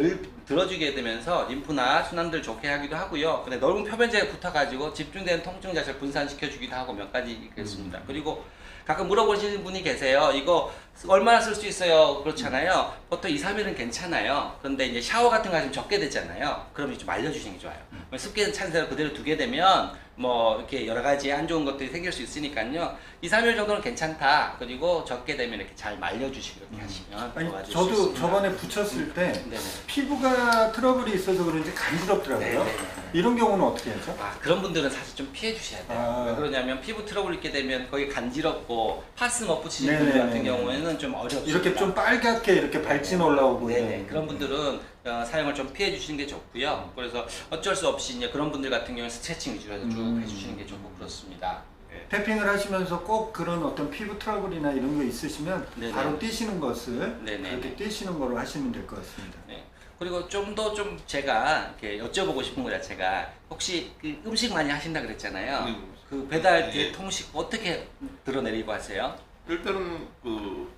들어주게 되면서 림프나 순환들 좋게 하기도 하고요. 근데 넓은 표면적에 붙어가지고 집중되는 통증 자체를 분산시켜 주기도 하고 몇 가지 그렇습니다. 그리고 가끔 물어보시는 분이 계세요. 이거 얼마나 쓸 수 있어요? 그렇잖아요. 보통 2, 3일은 괜찮아요. 그런데 이제 샤워 같은 거 하시면 적게 되잖아요. 그러면 좀 말려주시는 게 좋아요. 습기 찬 대로 그대로 두게 되면 뭐 이렇게 여러 가지 안 좋은 것들이 생길 수 있으니까요. 2, 3일 정도는 괜찮다. 그리고 적게 되면 이렇게 잘 말려주시고 이렇게 하시면 아니 도와줄 수 저도 있습니다. 저번에 붙였을 때 네네. 피부가 트러블이 있어서 그런지 간지럽더라고요. 네네네. 이런 경우는 어떻게 하죠? 그런 분들은 사실 좀 피해 주셔야 돼요. 왜 그러냐면 피부 트러블 있게 되면 거기 간지럽고 파스 못 붙이시는 분들 네네네. 같은 경우에는 좀 어렵습니다. 이렇게 좀 빨갛게 이렇게 발진 올라오고 네네. 그런 분들은 사용을 좀 피해 주시는 게 좋고요. 그래서 어쩔 수 없이 이제 그런 분들 같은 경우는 스트레칭 위주로 해서 쭉 해주시는 게 좋고 그렇습니다. 태핑을 하시면서 꼭 그런 어떤 피부 트러블이나 이런 거 있으시면 네네. 바로 떼시는 것을 네네. 그렇게 떼시는 거로 하시면 될 것 같습니다. 네. 그리고 좀 더 제가 이렇게 여쭤보고 싶은 거 자체가 혹시 그 음식 많이 하신다 그랬잖아요. 그 배달 뒤에 예. 통식 어떻게 들어내리고 하세요? 일단은 그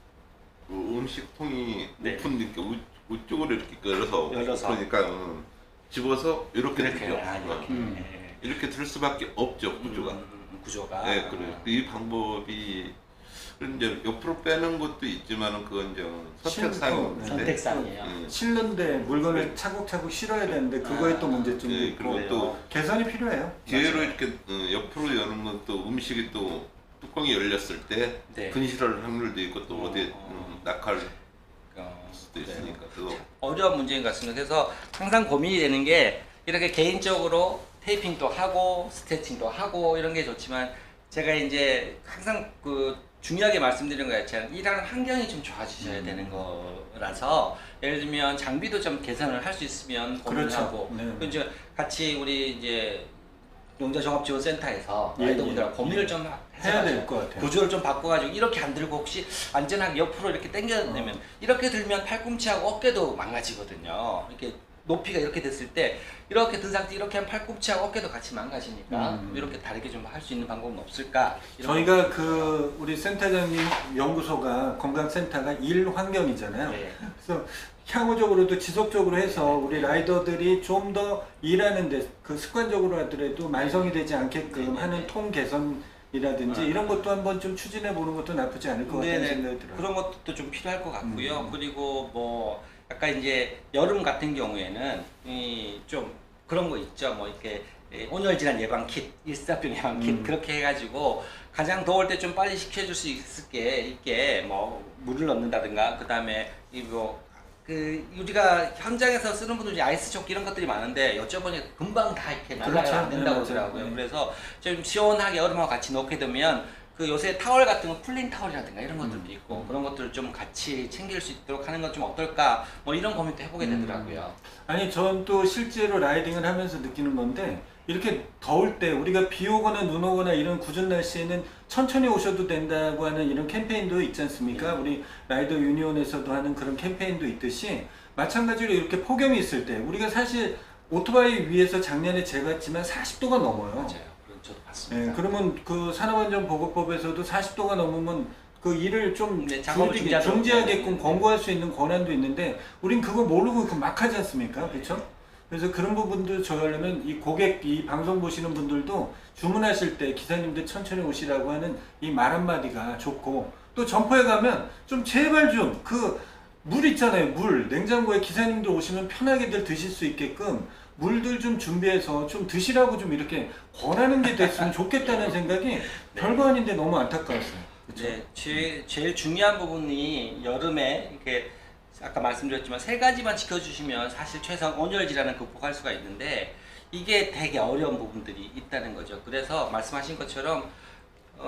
음식통이 네. 오픈 이렇게 우쪽으로 이렇게 열어서 그러니까 집어서 이렇게 이렇게 들죠. 이렇게. 네. 이렇게 들 수밖에 없죠 구조가. 구조가. 네, 그래. 이 방법이 이제 옆으로 빼는 것도 있지만은 그건 이제 선택상인데. 선택상이에요. 실는데 물건을 차곡차곡 실어야 되는데 그거에 또 문제점도 네, 있고 그리고 또 개선이 필요해요. 뒤로 이렇게 옆으로 여는 것도 음식이 또 뚜껑이 열렸을 때 네. 분실할 확률도 있고 또 어디에 낙할 어, 수도 네. 있으니까 그거 어려운 문제인 것 같습니다. 그래서 항상 고민이 되는 게 이렇게 개인적으로 테이핑도 하고 스태칭도 하고 이런 게 좋지만 제가 이제 항상 그 중요하게 말씀드린 것 같지만 일하는 환경이 좀 좋아지셔야 되는 거라서 예를 들면 장비도 좀 개선을 할 수 있으면 고민을 그렇죠. 하고 네. 그 이제 같이 우리 이제 농자종합지원센터에서 예, 라이더분들하고 예. 고민을 좀 해야 해가지고 될 것 같아요. 구조를 좀 바꿔가지고 이렇게 안 들고 혹시 안전하게 옆으로 이렇게 당겨내면 이렇게 들면 팔꿈치하고 어깨도 망가지거든요. 이렇게 높이가 이렇게 됐을 때 이렇게 든 상태 이렇게 하면 팔꿈치하고 어깨도 같이 망가지니까 이렇게 다르게 좀 할 수 있는 방법은 없을까? 이런 저희가 그 우리 센터장님 연구소가 건강센터가 일 환경이잖아요. 네. 그래서 향후적으로도 지속적으로 해서 우리 라이더들이 좀 더 일하는데 그 습관적으로 하더라도 만성이 되지 않게끔 하는 통 개선이라든지 이런 것도 한번 좀 추진해 보는 것도 나쁘지 않을 것 같다는 생각이 들어요. 그런 것도 좀 필요할 것 같고요. 그리고 뭐 약간 이제 여름 같은 경우에는 좀 그런 거 있죠. 뭐 이렇게 온열질환 예방 킷, 일사병 예방 킷 그렇게 해가지고 가장 더울 때 좀 빨리 식혀줄 수 있게 뭐 물을 넣는다든가 그 다음에 그 우리가 현장에서 쓰는 분들이 아이스 조끼 이런 것들이 많은데 여쭤보니 금방 다 이렇게 나가야 그렇죠. 안 된다고 네, 하더라고요. 맞아요. 네. 그래서 좀 시원하게 얼음하고 같이 넣게 되면 그 요새 타월 같은 거 풀린 타월이라든가 이런 것들도 있고 그런 것들을 좀 같이 챙길 수 있도록 하는 건 좀 어떨까 뭐 이런 고민도 해보게 되더라고요. 아니 전 또 실제로 라이딩을 하면서 느끼는 건데 이렇게 더울 때 우리가 비 오거나 눈 오거나 이런 궂은 날씨에는 천천히 오셔도 된다고 하는 이런 캠페인도 있지 않습니까? 우리 라이더 유니온에서도 하는 그런 캠페인도 있듯이 마찬가지로 이렇게 폭염이 있을 때 우리가 사실 오토바이 위에서 작년에 재봤지만 40도가 넘어요. 맞아요. 그건 저도 봤습니다. 예, 그러면 그 산업안전보건법에서도 40도가 넘으면 그 일을 좀 네, 작업을 중지하게끔 네. 권고할 수 있는 권한도 있는데 우린 그거 모르고 막 하지 않습니까? 그렇죠? 그래서 그런 부분도 저하려면 이 고객, 이 방송 보시는 분들도 주문하실 때 기사님들 천천히 오시라고 하는 이 말 한마디가 좋고 또 점포에 가면 좀 제발 좀 그 물 있잖아요. 물. 냉장고에 기사님들 오시면 편하게들 드실 수 있게끔 물들 좀 준비해서 좀 드시라고 좀 이렇게 권하는 게 됐으면 좋겠다는 생각이 별거 아닌데 너무 안타까웠어요. 그쵸? 네, 제일 중요한 부분이 여름에 이렇게 아까 말씀드렸지만 세 가지만 지켜주시면 사실 최소한 온열 질환을 극복할 수가 있는데 이게 되게 어려운 부분들이 있다는 거죠. 그래서 말씀하신 것처럼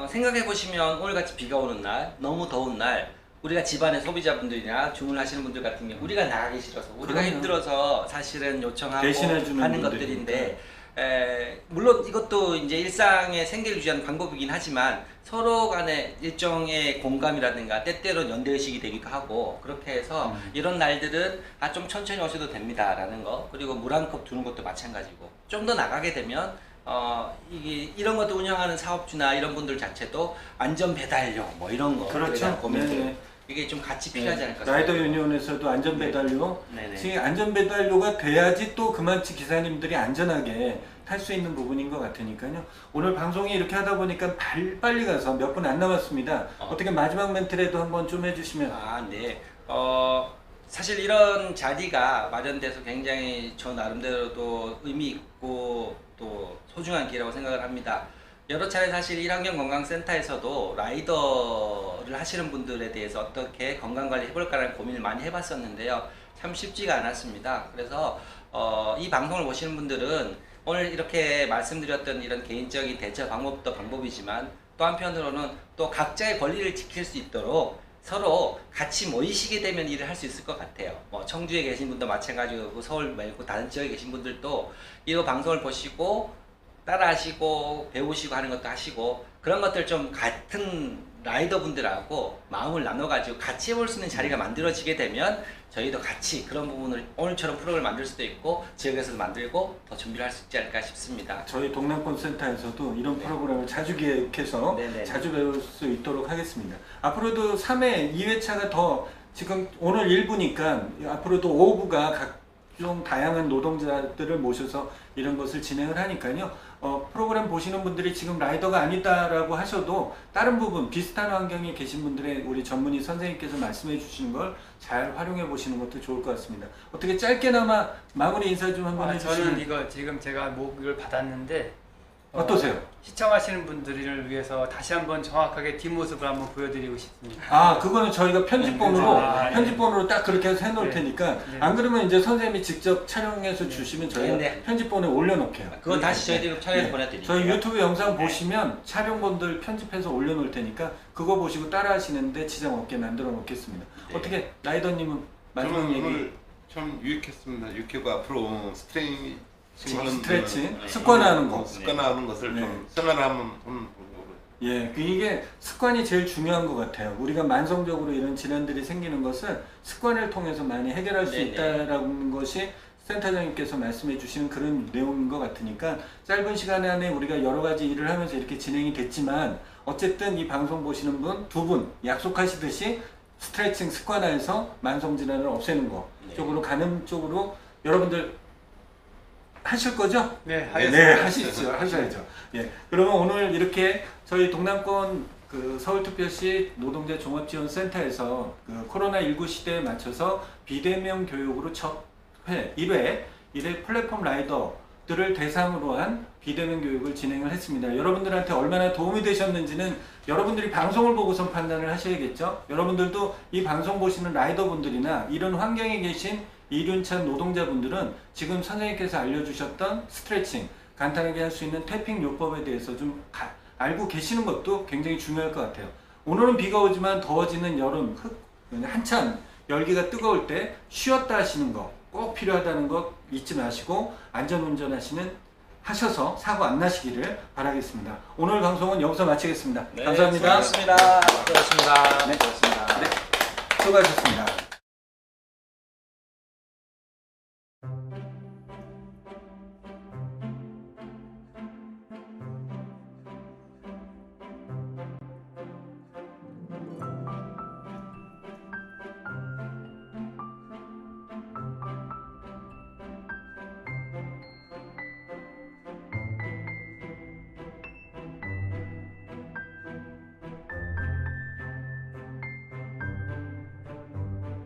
생각해 보시면 오늘같이 비가 오는 날, 너무 더운 날 우리가 집안의 소비자분들이나 주문하시는 분들 같은 경우 우리가 나가기 싫어서 우리가 그럼요. 힘들어서 사실은 요청하고 대신해주는 하는 분들이니까. 것들인데 물론 이것도 이제 일상의 생계를 유지하는 방법이긴 하지만 서로 간의 일정의 공감이라든가 때때로 연대의식이 되기도 하고 그렇게 해서 이런 날들은 좀 천천히 오셔도 됩니다라는 거 그리고 물 한 컵 주는 것도 마찬가지고 좀 더 나가게 되면 이런 것도 운영하는 사업주나 이런 분들 자체도 안전 배달료 뭐 이런 거 그렇죠. 고민들 네네. 이게 좀 같이 필요하지 않을까 라이더 생각합니다. 유니온에서도 안전배달료 네네. 지금 안전배달료가 돼야지 또 그만치 기사님들이 안전하게 탈 수 있는 부분인 것 같으니까요. 오늘 방송이 이렇게 하다 보니까 빨리 가서 몇 분 안 남았습니다. 어떻게 마지막 멘트라도 한번 좀 해주시면. 네. 사실 이런 자리가 마련돼서 굉장히 저 나름대로도 의미 있고 또 소중한 기회라고 생각을 합니다. 여러 차례 사실 일환경건강센터에서도 라이더를 하시는 분들에 대해서 어떻게 건강관리 해볼까라는 고민을 많이 해봤었는데요. 참 쉽지가 않았습니다. 그래서 이 방송을 보시는 분들은 오늘 이렇게 말씀드렸던 이런 개인적인 대처 방법도 방법이지만 또 한편으로는 또 각자의 권리를 지킬 수 있도록 서로 같이 모이시게 되면 일을 할 수 있을 것 같아요. 뭐 청주에 계신 분도 마찬가지고 서울 말고 다른 지역에 계신 분들도 이 방송을 보시고 따라하시고 배우시고 하는 것도 하시고 그런 것들 좀 같은 라이더분들하고 마음을 나눠가지고 같이 해볼 수 있는 자리가 만들어지게 되면 저희도 같이 그런 부분을 오늘처럼 프로그램을 만들 수도 있고 지역에서도 만들고 더 준비를 할 수 있지 않을까 싶습니다. 저희 동남권 센터에서도 이런 네. 프로그램을 자주 기획해서 네네. 자주 배울 수 있도록 하겠습니다. 앞으로도 3회, 2회차가 더 지금 오늘 1부니까 앞으로도 5부가 각종 다양한 노동자들을 모셔서 이런 것을 진행을 하니까요. 프로그램 보시는 분들이 지금 라이더가 아니다라고 하셔도 다른 부분 비슷한 환경에 계신 분들의 우리 전문의 선생님께서 말씀해 주시는 걸 잘 활용해 보시는 것도 좋을 것 같습니다. 어떻게 짧게나마 마무리 인사 좀 한번 해주시면. 저는 이거 지금 제가 이걸 받았는데 어떠세요? 시청하시는 분들을 위해서 다시 한번 정확하게 뒷모습을 한번 보여드리고 싶습니다. 아, 그거는 저희가 편집본으로 네. 편집본으로 딱 그렇게 해서 해놓을 네. 테니까 네. 안 그러면 이제 선생님이 직접 촬영해서 주시면 저희가 네. 편집본에 올려놓게요. 그건 다시 저희들이 촬영해서 네. 보내드릴게요. 저희 유튜브 영상 보시면 촬영본들 편집해서 올려놓을 테니까 그거 보시고 따라하시는데 지장 없게 만들어 놓겠습니다. 네. 어떻게 라이더님은 마지막 저는 얘기? 오늘 참 유익했습니다. 유익하고 앞으로 스트레칭, 습관화하는 거. 습관화하는 것을 네. 좀 생활하면 예, 이게 습관이 제일 중요한 것 같아요. 우리가 만성적으로 이런 질환들이 생기는 것은 습관을 통해서 많이 해결할 수 네네. 있다라는 것이 센터장님께서 말씀해 주시는 그런 내용인 것 같으니까 짧은 시간 안에 우리가 여러 가지 일을 하면서 이렇게 진행이 됐지만 어쨌든 이 방송 보시는 분 두 분 약속하시듯이 스트레칭 습관화해서 만성질환을 없애는 거 네. 쪽으로 가는 쪽으로 여러분들 하실 거죠? 네, 네, 하시죠. 하셔야죠. 예. 그러면 오늘 이렇게 저희 동남권 그 서울특별시 노동자 종합지원센터에서 그 코로나19 시대에 맞춰서 비대면 교육으로 첫 회, 1회 플랫폼 라이더들을 대상으로 한 비대면 교육을 진행을 했습니다. 여러분들한테 얼마나 도움이 되셨는지는 여러분들이 방송을 보고선 판단을 하셔야겠죠. 여러분들도 이 방송 보시는 라이더분들이나 이런 환경에 계신 이륜찬 노동자분들은 지금 선생님께서 알려주셨던 스트레칭, 간단하게 할 수 있는 태핑 요법에 대해서 좀 알고 계시는 것도 굉장히 중요할 것 같아요. 오늘은 비가 오지만 더워지는 여름, 한참 열기가 뜨거울 때 쉬었다 하시는 거 꼭 필요하다는 것 잊지 마시고 안전운전 하셔서 사고 안 나시기를 바라겠습니다. 오늘 방송은 여기서 마치겠습니다. 네, 감사합니다. 수고하셨습니다. 수고하셨습니다. 네. 수고하셨습니다. 네. 수고하셨습니다.